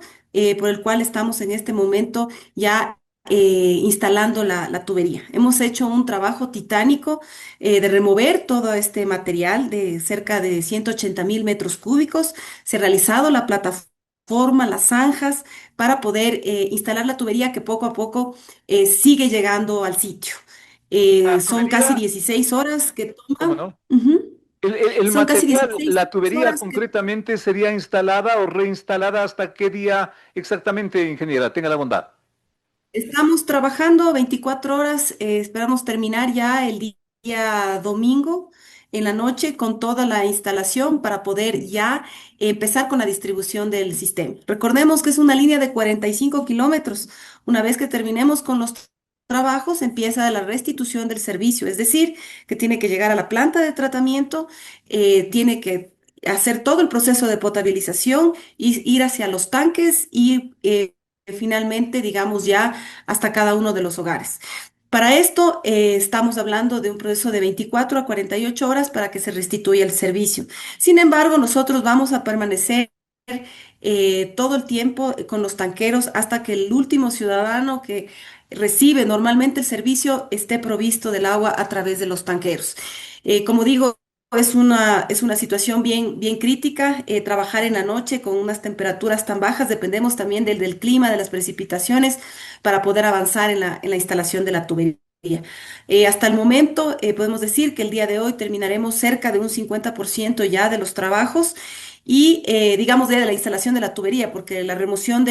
por el cual estamos en este momento ya instalando la tubería. Hemos hecho un trabajo titánico de remover todo este material de cerca de 180.000 metros cúbicos. Se ha realizado la plataforma, las zanjas, para poder instalar la tubería que poco a poco sigue llegando al sitio. La Son casi tubería, 16 horas que ¿cómo toma. no? Ujú. El Son casi material, 16 la tubería horas que concretamente sería instalada o reinstalada hasta qué día exactamente, ingeniera, tenga la bondad. estamos trabajando 24 horas. Esperamos terminar ya el día domingo en la noche con toda la instalación para poder ya empezar con la distribución del sistema. Recordemos que es una línea de 45 kilómetros. Una vez que terminemos con los trabajos, empieza la restitución del servicio, es decir, que tiene que llegar a la planta de tratamiento, tiene que hacer todo el proceso de potabilización y ir hacia los tanques y finalmente, digamos, ya hasta cada uno de los hogares. Para esto, estamos hablando de un proceso de 24 a 48 horas para que se restituya el servicio. Sin embargo, nosotros vamos a permanecer todo el tiempo con los tanqueros hasta que el último ciudadano que recibe normalmente el servicio esté provisto del agua a través de los tanqueros. Como digo, es una situación bien crítica. Trabajar en la noche con unas temperaturas tan bajas, dependemos también del clima, de las precipitaciones, para poder avanzar en la instalación de la tubería. Hasta el momento, podemos decir que el día de hoy terminaremos cerca de un 50% ya de los trabajos y, digamos, de la instalación de la tubería, porque la remoción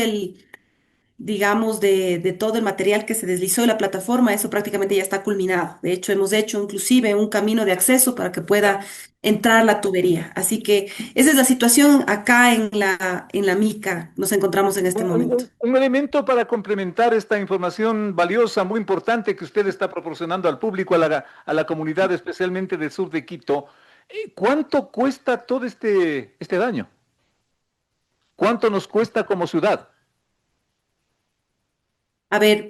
digamos, de todo el material que se deslizó de la plataforma, eso prácticamente ya está culminado. De hecho, hemos hecho inclusive un camino de acceso para que pueda entrar la tubería. Así que esa es la situación acá en la Mica. Nos encontramos en este momento. Un elemento para complementar esta información valiosa, muy importante que usted está proporcionando al público, a la comunidad, especialmente del sur de Quito. ¿Cuánto cuesta todo este daño? ¿Cuánto nos cuesta como ciudad? A ver,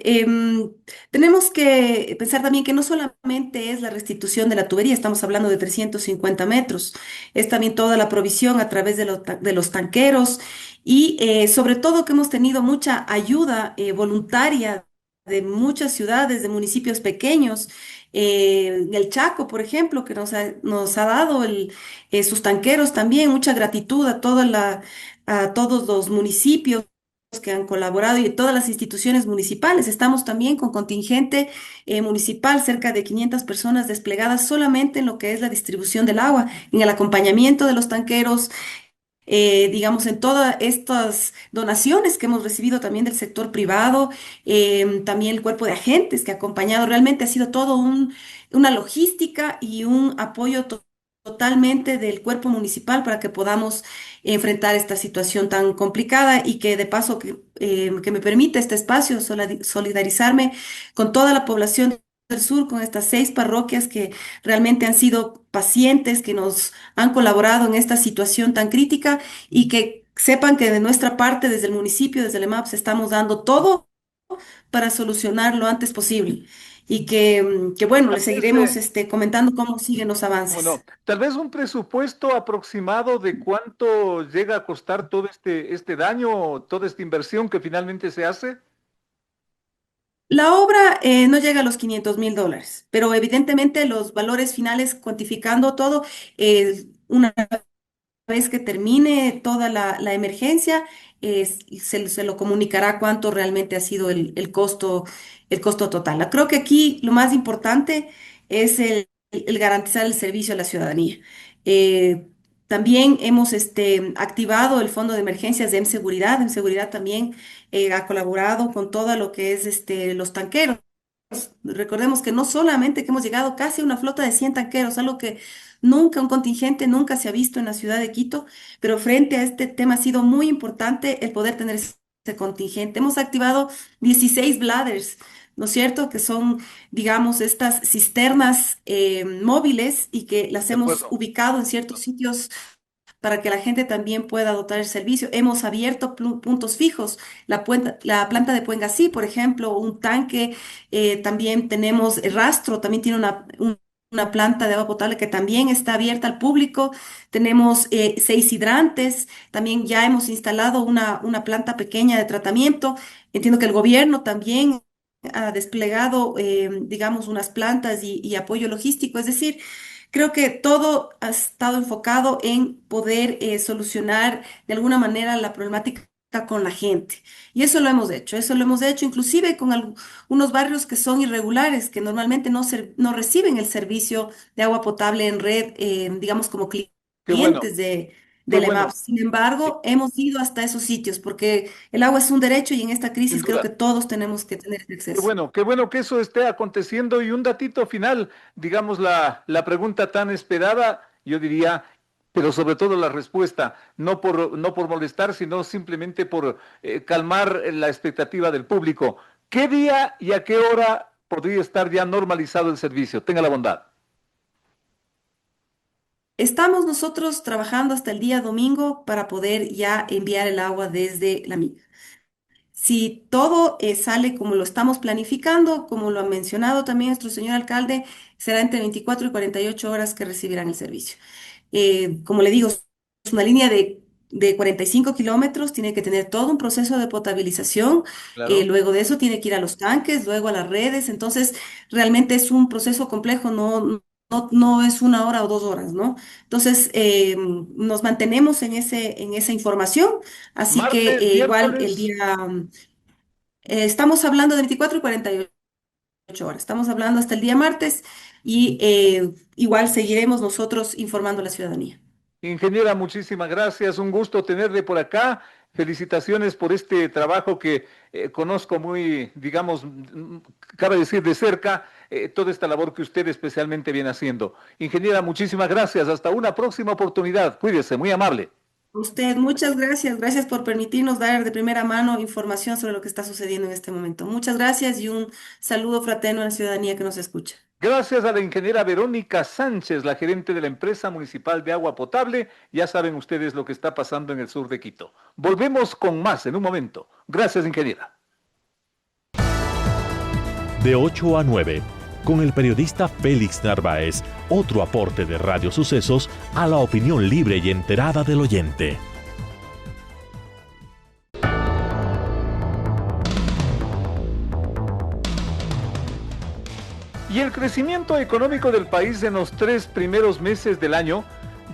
tenemos que pensar también que no solamente es la restitución de la tubería, estamos hablando de 350 metros, es también toda la provisión a través de, de los tanqueros y sobre todo que hemos tenido mucha ayuda voluntaria de muchas ciudades, de municipios pequeños. El Chaco, por ejemplo, que nos ha dado sus tanqueros también, mucha gratitud a a todos los municipios que han colaborado y todas las instituciones municipales. Estamos también con contingente municipal, cerca de 500 personas desplegadas solamente en lo que es la distribución del agua, en el acompañamiento de los tanqueros, digamos, en todas estas donaciones que hemos recibido también del sector privado, también el cuerpo de agentes que ha acompañado. Realmente ha sido todo una logística y un apoyo totalmente del cuerpo municipal para que podamos enfrentar esta situación tan complicada y que de paso que me permite este espacio solidarizarme con toda la población del sur, con estas 6 parroquias que realmente han sido pacientes, que nos han colaborado en esta situación tan crítica y que sepan que de nuestra parte, desde el municipio, desde el EMAPS, estamos dando todo para solucionar lo antes posible. Y que bueno, Tal les vez, seguiremos comentando cómo siguen los cómo no, avances. tal vez un presupuesto aproximado de cuánto llega a costar todo este daño, toda esta inversión que finalmente se hace. La obra no llega a los $500.000, pero evidentemente los valores finales, cuantificando todo, una vez que termine toda la emergencia, se lo comunicará cuánto realmente ha sido el costo total. Creo que aquí lo más importante es el garantizar el servicio a la ciudadanía. Eh, También hemos activado el fondo de emergencias de M-Seguridad. M-Seguridad también ha colaborado con todo lo que es los tanqueros. Recordemos que no solamente que hemos llegado casi a una flota de 100 tanqueros, algo que nunca, un contingente nunca se ha visto en la ciudad de Quito, pero frente a este tema ha sido muy importante el poder tener ese contingente. Hemos activado 16 bladders, ¿no es cierto? Que son, digamos, estas cisternas móviles y que las De hemos acuerdo. ubicado en ciertos sitios para que la gente también pueda adoptar el servicio. Hemos abierto puntos fijos, la planta de Puengasí, por ejemplo, un tanque, también tenemos Rastro, también tiene una planta de agua potable que también está abierta al público. Tenemos 6 hidrantes, también ya hemos instalado una planta pequeña de tratamiento. Entiendo que el gobierno también ha desplegado, digamos, unas plantas y apoyo logístico, es decir, creo que todo ha estado enfocado en poder solucionar de alguna manera la problemática con la gente. Y eso lo hemos hecho inclusive con unos barrios que son irregulares, que normalmente no reciben el servicio de agua potable en red, digamos como Qué bueno, clientes qué del bueno, EMAP. Sin embargo, hemos ido hasta esos sitios porque el agua es un derecho y en esta sin crisis creo duda. que todos tenemos que tener ese acceso. Qué bueno que eso esté aconteciendo. Y un datito final, digamos la pregunta tan esperada, yo diría, pero sobre todo la respuesta, no por molestar, sino simplemente por calmar la expectativa del público. ¿Qué día y a qué hora podría estar ya normalizado el servicio? Tenga la bondad. Estamos nosotros trabajando hasta el día domingo para poder ya enviar el agua desde la mina. Si todo sale como lo estamos planificando, como lo ha mencionado también nuestro señor alcalde, será entre 24 y 48 horas que recibirán el servicio. Como le digo, es una línea de 45 kilómetros, tiene que tener todo un proceso de potabilización, Claro. luego de eso tiene que ir a los tanques, luego a las redes, entonces realmente es un proceso complejo, no es 1 hora o 2 horas, ¿no? Entonces, nos mantenemos en esa información, así que Martes, igual el miércoles. día, estamos hablando de 24 y 48 horas, estamos hablando hasta el día martes y igual seguiremos nosotros informando a la ciudadanía. Ingeniera, muchísimas gracias. Un gusto tenerle por acá. Felicitaciones por este trabajo que conozco muy, digamos, cabe decir de cerca, toda esta labor que usted especialmente viene haciendo. Ingeniera, muchísimas gracias. Hasta una próxima oportunidad. Cuídese, muy amable. Usted, muchas gracias. Gracias por permitirnos dar de primera mano información sobre lo que está sucediendo en este momento. Muchas gracias y un saludo fraterno a la ciudadanía que nos escucha. Gracias a la ingeniera Verónica Sánchez, la gerente de la empresa municipal de agua potable. Ya saben ustedes lo que está pasando en el sur de Quito. Volvemos con más en un momento. Gracias, ingeniera. de 8 a 9, con el periodista Félix Narváez, otro aporte de Radio Sucesos a la opinión libre y enterada del oyente. Y el crecimiento económico del país en los 3 primeros meses del año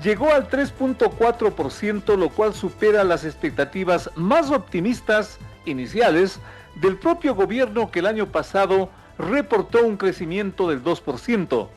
llegó al 3.4%, lo cual supera las expectativas más optimistas iniciales del propio gobierno, que el año pasado reportó un crecimiento del 2%.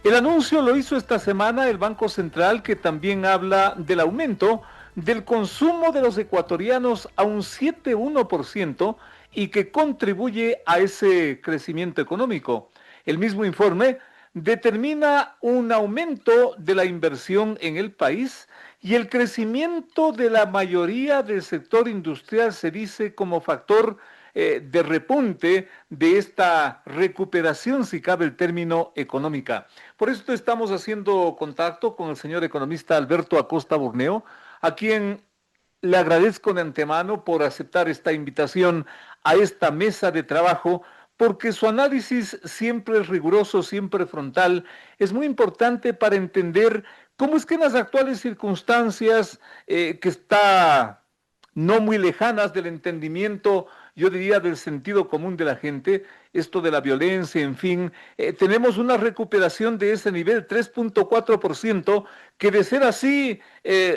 El anuncio lo hizo esta semana el Banco Central, que también habla del aumento del consumo de los ecuatorianos a un 7,1% y que contribuye a ese crecimiento económico. El mismo informe determina un aumento de la inversión en el país y el crecimiento de la mayoría del sector industrial se dice como factor de repunte de esta recuperación, si cabe el término, económica. Por esto estamos haciendo contacto con el señor economista Alberto Acosta Burneo, a quien le agradezco de antemano por aceptar esta invitación a esta mesa de trabajo, porque su análisis siempre es riguroso, siempre frontal, es muy importante para entender cómo es que en las actuales circunstancias que está no muy lejanas del entendimiento, yo diría del sentido común de la gente, esto de la violencia, en fin, tenemos una recuperación de ese nivel, 3.4%, que de ser así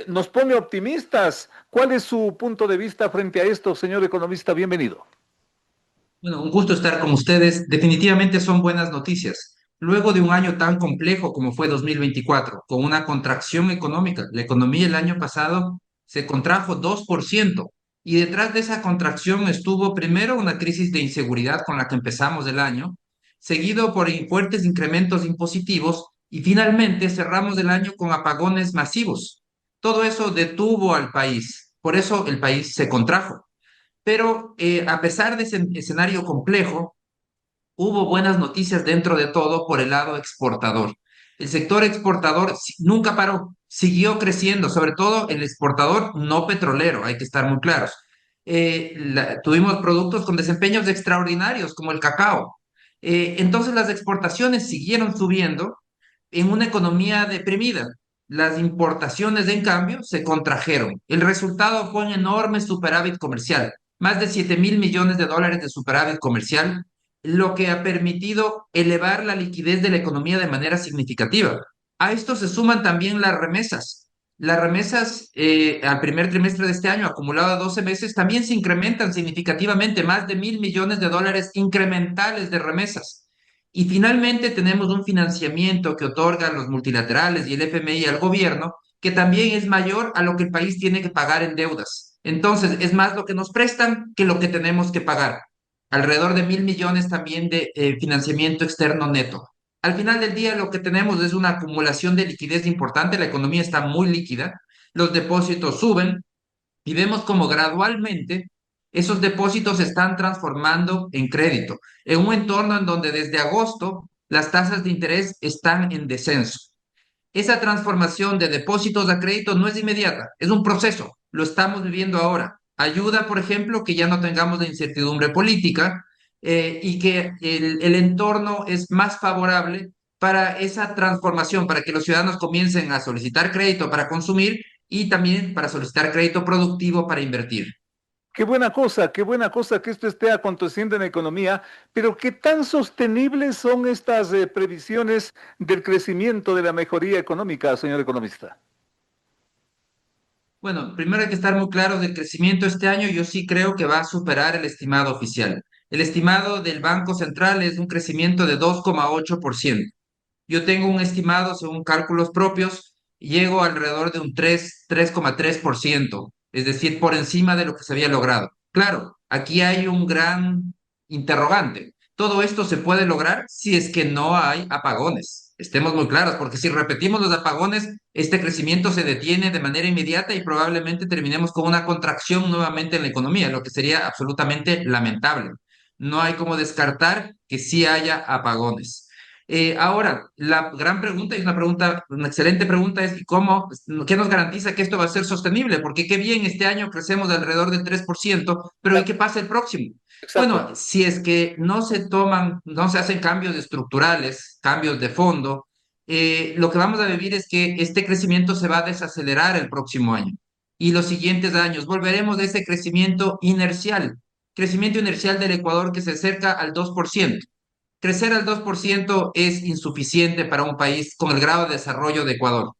nos pone optimistas. ¿Cuál es su punto de vista frente a esto, señor economista? Bienvenido. Bueno, un gusto estar con ustedes. Definitivamente son buenas noticias. Luego de un año tan complejo como fue 2024, con una contracción económica, la economía el año pasado se contrajo 2%, y detrás de esa contracción estuvo primero una crisis de inseguridad con la que empezamos el año, seguido por fuertes incrementos impositivos, y finalmente cerramos el año con apagones masivos. Todo eso detuvo al país, por eso el país se contrajo. Pero a pesar de ese escenario complejo, hubo buenas noticias dentro de todo por el lado exportador. El sector exportador nunca paró, siguió creciendo, sobre todo el exportador no petrolero, hay que estar muy claros. Tuvimos productos con desempeños extraordinarios, como el cacao. Entonces las exportaciones siguieron subiendo en una economía deprimida. Las importaciones, en cambio, se contrajeron. El resultado fue un enorme superávit comercial, más de 7.000 millones de dólares de superávit comercial, lo que ha permitido elevar la liquidez de la economía de manera significativa. A esto se suman también las remesas. Las remesas al primer trimestre de este año, acumulado a 12 meses, también se incrementan significativamente, más de 1.000 millones de dólares incrementales de remesas. Y finalmente tenemos un financiamiento que otorgan los multilaterales y el FMI al gobierno, que también es mayor a lo que el país tiene que pagar en deudas. Entonces, es más lo que nos prestan que lo que tenemos que pagar. Alrededor de 1.000 millones también de financiamiento externo neto. Al final del día, lo que tenemos es una acumulación de liquidez importante. La economía está muy líquida, los depósitos suben, y vemos como gradualmente esos depósitos se están transformando en crédito, en un entorno en donde desde agosto las tasas de interés están en descenso. Esa transformación de depósitos a crédito no es inmediata, es un proceso, lo estamos viviendo ahora. Ayuda, por ejemplo, que ya no tengamos la incertidumbre política y que el entorno es más favorable para esa transformación, para que los ciudadanos comiencen a solicitar crédito para consumir y también para solicitar crédito productivo para invertir. Qué buena cosa que esto esté aconteciendo en la economía, pero ¿qué tan sostenibles son estas previsiones del crecimiento de la mejoría económica, señor economista? Bueno, primero hay que estar muy claro del crecimiento este año. Yo sí creo que va a superar el estimado oficial. El estimado del Banco Central es un crecimiento de 2,8%. Yo tengo un estimado, según cálculos propios, llego alrededor de un 3,3%, es decir, por encima de lo que se había logrado. Claro, aquí hay un gran interrogante. Todo esto se puede lograr si es que no hay apagones. Estemos muy claros, porque si repetimos los apagones, este crecimiento se detiene de manera inmediata y probablemente terminemos con una contracción nuevamente en la economía, lo que sería absolutamente lamentable. No hay como descartar que sí haya apagones. Ahora, la gran pregunta, y una excelente pregunta es, ¿y cómo, qué nos garantiza que esto va a ser sostenible? Porque qué bien, este año crecemos de alrededor del 3%, pero ¿y qué pasa el próximo? Exacto. Bueno, si es que no se toman, no se hacen cambios estructurales, cambios de fondo, lo que vamos a vivir es que este crecimiento se va a desacelerar el próximo año. Y los siguientes años volveremos a ese crecimiento inercial del Ecuador que se acerca al 2%. Crecer al 2% es insuficiente para un país con el grado de desarrollo de Ecuador.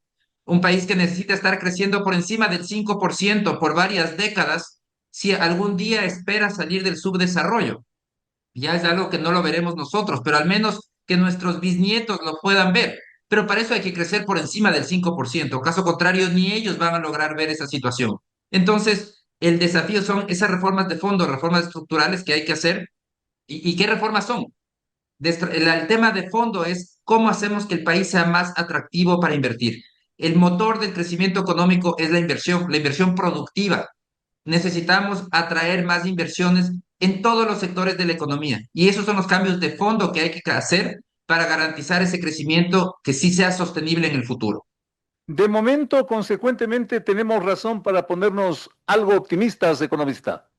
Un país que necesita estar creciendo por encima del 5% por varias décadas si algún día espera salir del subdesarrollo. Ya es algo que no lo veremos nosotros, pero al menos que nuestros bisnietos lo puedan ver. Pero para eso hay que crecer por encima del 5%. Caso contrario, ni ellos van a lograr ver esa situación. Entonces, el desafío son esas reformas de fondo, reformas estructurales que hay que hacer. ¿Y qué reformas son? El tema de fondo es cómo hacemos que el país sea más atractivo para invertir. El motor del crecimiento económico es la inversión productiva. Necesitamos atraer más inversiones en todos los sectores de la economía. Y esos son los cambios de fondo que hay que hacer para garantizar ese crecimiento que sí sea sostenible en el futuro. De momento, consecuentemente, tenemos razón para ponernos algo optimistas, economista.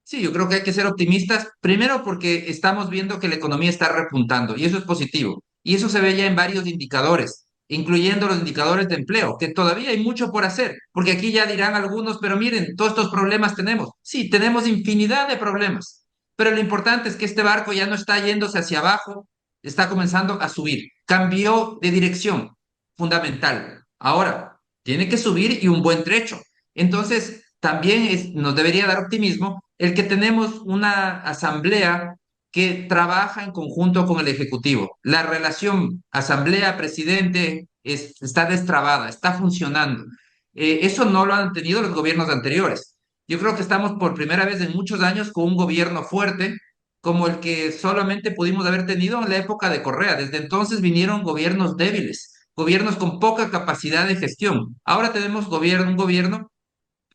Sí, yo creo que hay que ser optimistas, primero porque estamos viendo que la economía está repuntando y eso es positivo. Y eso se ve ya en varios indicadores, incluyendo los indicadores de empleo, que todavía hay mucho por hacer, porque aquí ya dirán algunos, pero miren, todos estos problemas tenemos. Sí, tenemos infinidad de problemas, pero lo importante es que este barco ya no está yéndose hacia abajo, está comenzando a subir. Cambió de dirección, fundamental. Ahora, tiene que subir y un buen trecho. Entonces, también nos debería dar optimismo el que tenemos una asamblea que trabaja en conjunto con el Ejecutivo. La relación asamblea-presidente está destrabada, está funcionando. Eso no lo han tenido los gobiernos anteriores. Yo creo que estamos por primera vez en muchos años con un gobierno fuerte, como el que solamente pudimos haber tenido en la época de Correa. Desde entonces vinieron gobiernos débiles, gobiernos con poca capacidad de gestión. Ahora tenemos un gobierno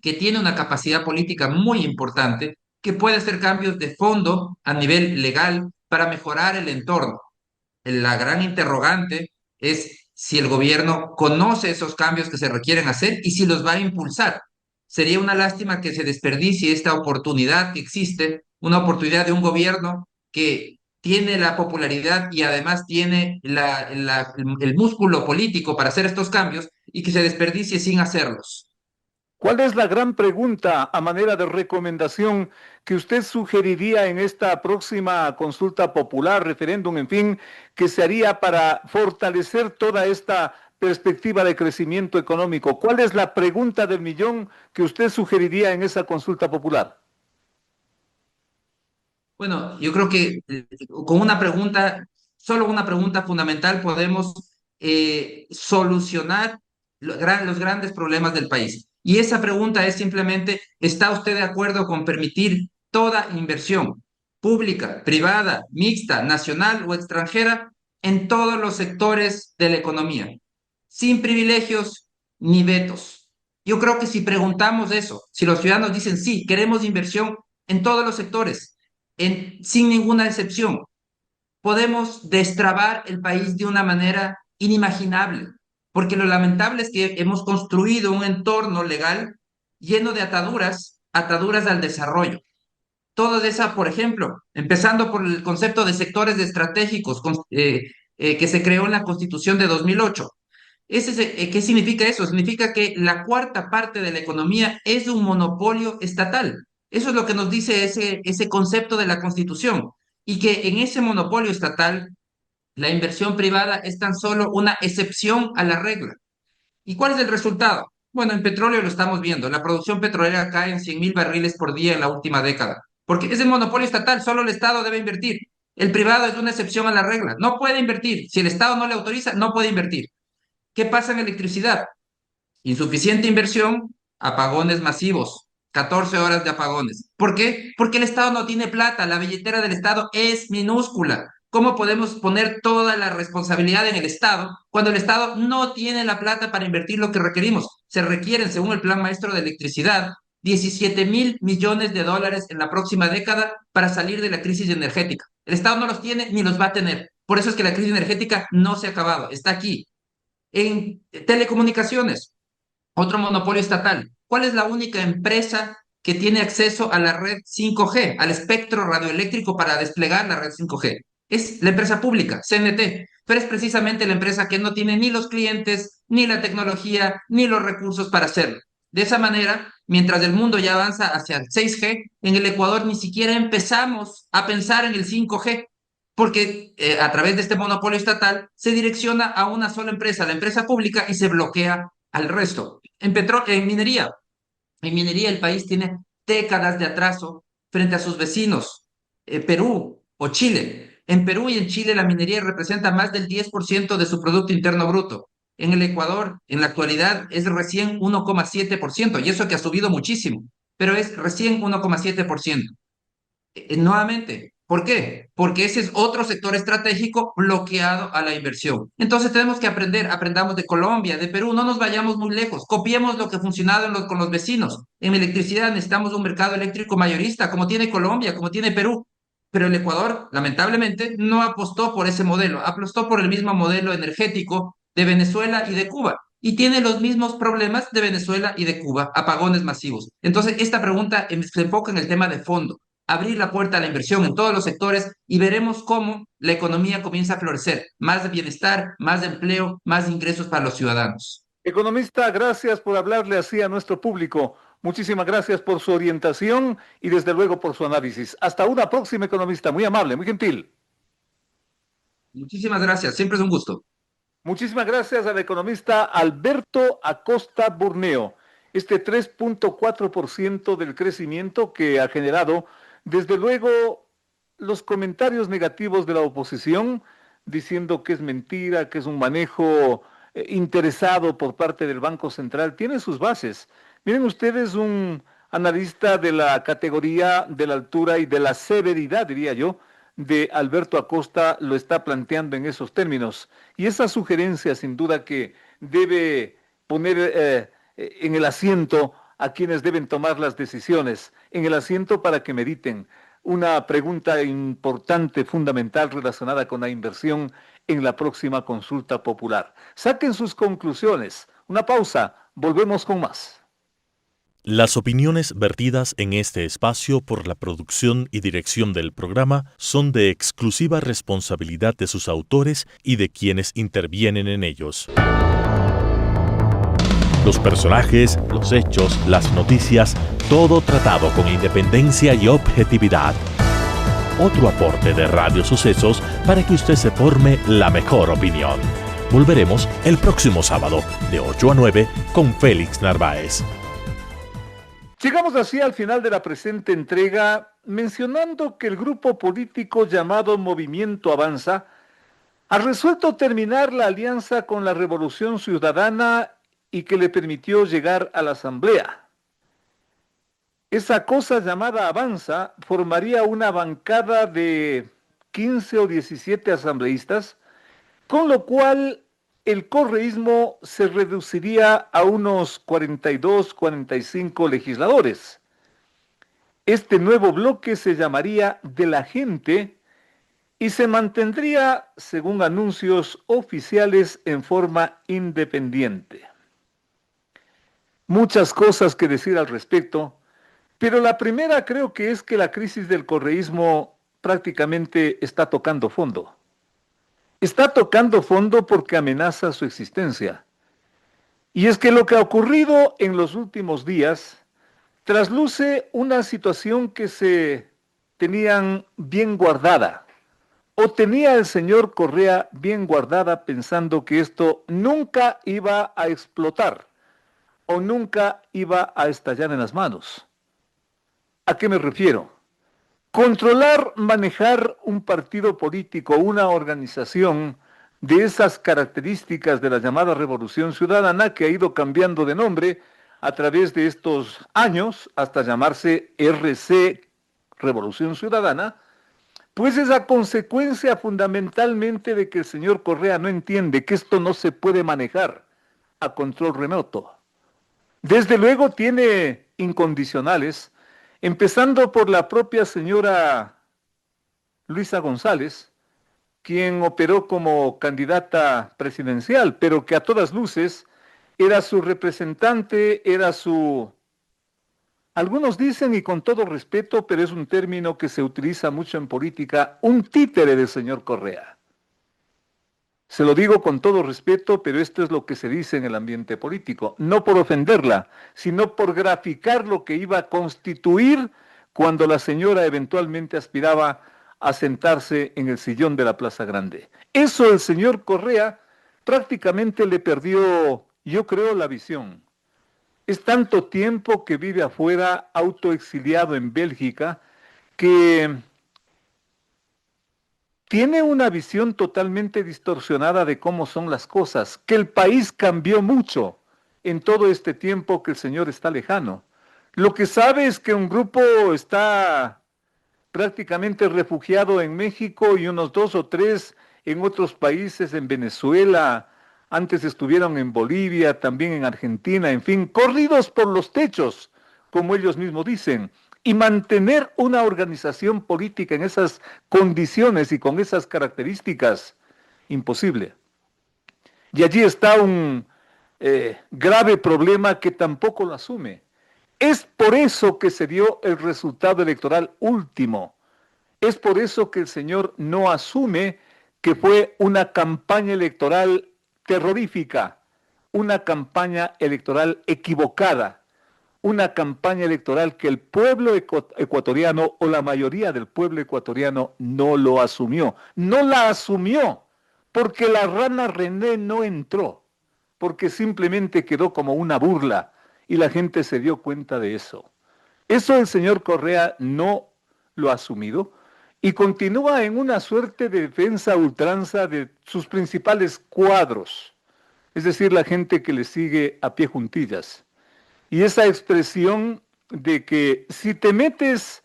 que tiene una capacidad política muy importante, que puede hacer cambios de fondo a nivel legal para mejorar el entorno. La gran interrogante es si el gobierno conoce esos cambios que se requieren hacer y si los va a impulsar. Sería una lástima que se desperdicie esta oportunidad que existe, una oportunidad de un gobierno que tiene la popularidad y además tiene el músculo político para hacer estos cambios y que se desperdicie sin hacerlos. ¿Cuál es la gran pregunta a manera de recomendación que usted sugeriría en esta próxima consulta popular, referéndum, en fin, que se haría para fortalecer toda esta perspectiva de crecimiento económico? ¿Cuál es la pregunta del millón que usted sugeriría en esa consulta popular? Bueno, yo creo que con una pregunta, solo una pregunta fundamental, podemos solucionar los grandes problemas del país. Y esa pregunta es simplemente, ¿está usted de acuerdo con permitir toda inversión pública, privada, mixta, nacional o extranjera en todos los sectores de la economía, sin privilegios ni vetos? Yo creo que si preguntamos eso, si los ciudadanos dicen sí, queremos inversión en todos los sectores, sin ninguna excepción, podemos destrabar el país de una manera inimaginable, porque lo lamentable es que hemos construido un entorno legal lleno de ataduras, ataduras al desarrollo. Todas esas, por ejemplo, empezando por el concepto de sectores estratégicos que se creó en la Constitución de 2008. ¿Qué significa eso? Significa que la cuarta parte de la economía es un monopolio estatal. Eso es lo que nos dice ese concepto de la Constitución. Y que en ese monopolio estatal, la inversión privada es tan solo una excepción a la regla. ¿Y cuál es el resultado? Bueno, en petróleo lo estamos viendo. La producción petrolera cae en 100.000 barriles por día en la última década. Porque es el monopolio estatal, solo el Estado debe invertir. El privado es una excepción a la regla. No puede invertir. Si el Estado no le autoriza, no puede invertir. ¿Qué pasa en electricidad? Insuficiente inversión, apagones masivos, 14 horas de apagones. ¿Por qué? Porque el Estado no tiene plata, la billetera del Estado es minúscula. ¿Cómo podemos poner toda la responsabilidad en el Estado cuando el Estado no tiene la plata para invertir lo que requerimos? Se requieren, según el Plan Maestro de Electricidad, 17.000 millones de dólares en la próxima década para salir de la crisis energética. El Estado no los tiene ni los va a tener. Por eso es que la crisis energética no se ha acabado, está aquí. En telecomunicaciones, otro monopolio estatal. ¿Cuál es la única empresa que tiene acceso a la red 5G, al espectro radioeléctrico para desplegar la red 5G? Es la empresa pública, CNT, pero es precisamente la empresa que no tiene ni los clientes, ni la tecnología, ni los recursos para hacerlo. De esa manera, mientras el mundo ya avanza hacia el 6G, en el Ecuador ni siquiera empezamos a pensar en el 5G, porque a través de este monopolio estatal se direcciona a una sola empresa, la empresa pública, y se bloquea al resto. En minería el país tiene décadas de atraso frente a sus vecinos, Perú o Chile. En Perú y en Chile la minería representa más del 10% de su Producto Interno Bruto. En el Ecuador, en la actualidad, es recién 1,7%, y eso que ha subido muchísimo, pero es recién 1,7%. Nuevamente, ¿por qué? Porque ese es otro sector estratégico bloqueado a la inversión. Entonces tenemos que aprendamos de Colombia, de Perú, no nos vayamos muy lejos, copiemos lo que ha funcionado con los vecinos. En electricidad necesitamos un mercado eléctrico mayorista, como tiene Colombia, como tiene Perú. Pero el Ecuador, lamentablemente, no apostó por ese modelo, apostó por el mismo modelo energético de Venezuela y de Cuba. Y tiene los mismos problemas de Venezuela y de Cuba, apagones masivos. Entonces, esta pregunta se enfoca en el tema de fondo, abrir la puerta a la inversión en todos los sectores, y veremos cómo la economía comienza a florecer. Más de bienestar, más de empleo, más ingresos para los ciudadanos. Economista, gracias por hablarle así a nuestro público. Muchísimas gracias por su orientación y desde luego por su análisis. Hasta una próxima, economista. Muy amable, muy gentil. Muchísimas gracias, siempre es un gusto. Muchísimas gracias al economista Alberto Acosta Burneo. Este 3,4% del crecimiento que ha generado, desde luego, los comentarios negativos de la oposición, diciendo que es mentira, que es un manejo interesado por parte del Banco Central, tiene sus bases. Miren ustedes, un analista de la categoría, de la altura y de la severidad, diría yo, de Alberto Acosta lo está planteando en esos términos. Y esa sugerencia, sin duda, que debe poner en el asiento a quienes deben tomar las decisiones, en el asiento para que mediten. Una pregunta importante, fundamental, relacionada con la inversión en la próxima consulta popular. Saquen sus conclusiones. Una pausa, volvemos con más. Las opiniones vertidas en este espacio por la producción y dirección del programa son de exclusiva responsabilidad de sus autores y de quienes intervienen en ellos. Los personajes, los hechos, las noticias, todo tratado con independencia y objetividad. Otro aporte de Radio Sucesos para que usted se forme la mejor opinión. Volveremos el próximo sábado, de 8 a 9, con Félix Narváez. Llegamos así al final de la presente entrega, mencionando que el grupo político llamado Movimiento Avanza ha resuelto terminar la alianza con la Revolución Ciudadana y que le permitió llegar a la Asamblea. Esa cosa llamada Avanza formaría una bancada de 15 o 17 asambleístas, con lo cual el correísmo se reduciría a unos 42, 45 legisladores. Este nuevo bloque se llamaría De la Gente y se mantendría, según anuncios oficiales, en forma independiente. Muchas cosas que decir al respecto, pero la primera creo que es que la crisis del correísmo prácticamente está tocando fondo. Está tocando fondo porque amenaza su existencia. Y es que lo que ha ocurrido en los últimos días trasluce una situación que se tenían bien guardada, o tenía el señor Correa bien guardada, pensando que esto nunca iba a explotar o nunca iba a estallar en las manos. ¿A qué me refiero? Controlar, manejar un partido político, una organización de esas características de la llamada Revolución Ciudadana, que ha ido cambiando de nombre a través de estos años hasta llamarse RC, Revolución Ciudadana, pues es a consecuencia fundamentalmente de que el señor Correa no entiende que esto no se puede manejar a control remoto. Desde luego tiene incondicionales, empezando por la propia señora Luisa González, quien operó como candidata presidencial, pero que a todas luces era su representante, era su... Algunos dicen, y con todo respeto, pero es un término que se utiliza mucho en política, un títere del señor Correa. Se lo digo con todo respeto, pero esto es lo que se dice en el ambiente político, no por ofenderla, sino por graficar lo que iba a constituir cuando la señora eventualmente aspiraba a sentarse en el sillón de la Plaza Grande. Eso el señor Correa prácticamente le perdió, yo creo, la visión. Es tanto tiempo que vive afuera, autoexiliado en Bélgica, que tiene una visión totalmente distorsionada de cómo son las cosas, que el país cambió mucho en todo este tiempo que el señor está lejano. Lo que sabe es que un grupo está prácticamente refugiado en México y unos 2 o 3 en otros países, en Venezuela, antes estuvieron en Bolivia, también en Argentina, en fin, corridos por los techos, como ellos mismos dicen. Y mantener una organización política en esas condiciones y con esas características, imposible. Y allí está un grave problema que tampoco lo asume. Es por eso que se dio el resultado electoral último. Es por eso que el señor no asume que fue una campaña electoral terrorífica, una campaña electoral equivocada, una campaña electoral que el pueblo ecuatoriano o la mayoría del pueblo ecuatoriano no lo asumió. No la asumió porque la rana René no entró, porque simplemente quedó como una burla y la gente se dio cuenta de eso. Eso el señor Correa no lo ha asumido y continúa en una suerte de defensa a ultranza de sus principales cuadros, es decir, la gente que le sigue a pie juntillas. Y esa expresión de que si te metes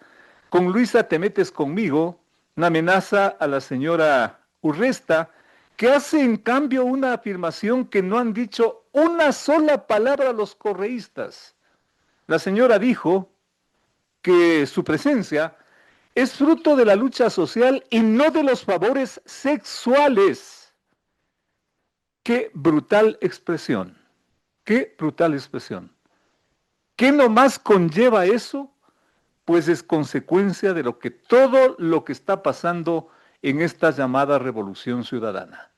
con Luisa, te metes conmigo, una amenaza a la señora Urresta, que hace en cambio una afirmación que no han dicho una sola palabra los correístas. La señora dijo que su presencia es fruto de la lucha social y no de los favores sexuales. ¡Qué brutal expresión! ¡Qué brutal expresión! ¿Qué nomás conlleva eso? Pues es consecuencia de todo lo que está pasando en esta llamada revolución ciudadana.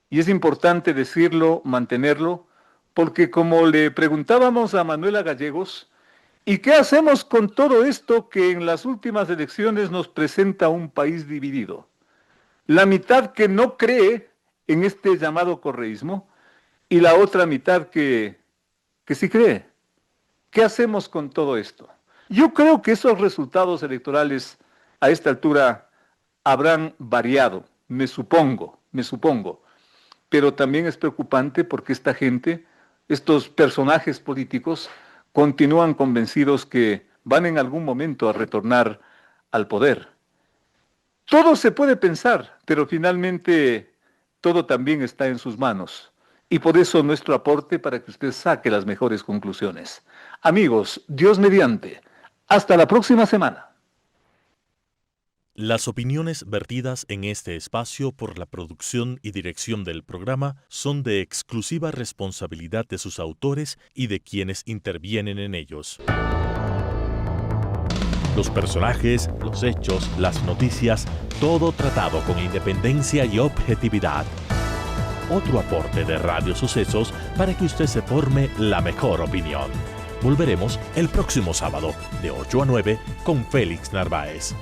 Y es importante decirlo, mantenerlo, porque como le preguntábamos a Manuela Gallegos, ¿y qué hacemos con todo esto que en las últimas elecciones nos presenta un país dividido? La mitad que no cree en este llamado correísmo y la otra mitad que sí cree. ¿Qué hacemos con todo esto? Yo creo que esos resultados electorales a esta altura habrán variado, me supongo, pero también es preocupante porque esta gente, estos personajes políticos, continúan convencidos que van en algún momento a retornar al poder. Todo se puede pensar, pero finalmente todo también está en sus manos. Y por eso nuestro aporte para que usted saque las mejores conclusiones. Amigos, Dios mediante, hasta la próxima semana. Las opiniones vertidas en este espacio por la producción y dirección del programa son de exclusiva responsabilidad de sus autores y de quienes intervienen en ellos. Los personajes, los hechos, las noticias, todo tratado con independencia y objetividad. Otro aporte de Radio Sucesos para que usted se forme la mejor opinión. Volveremos el próximo sábado de 8 a 9 con Félix Narváez.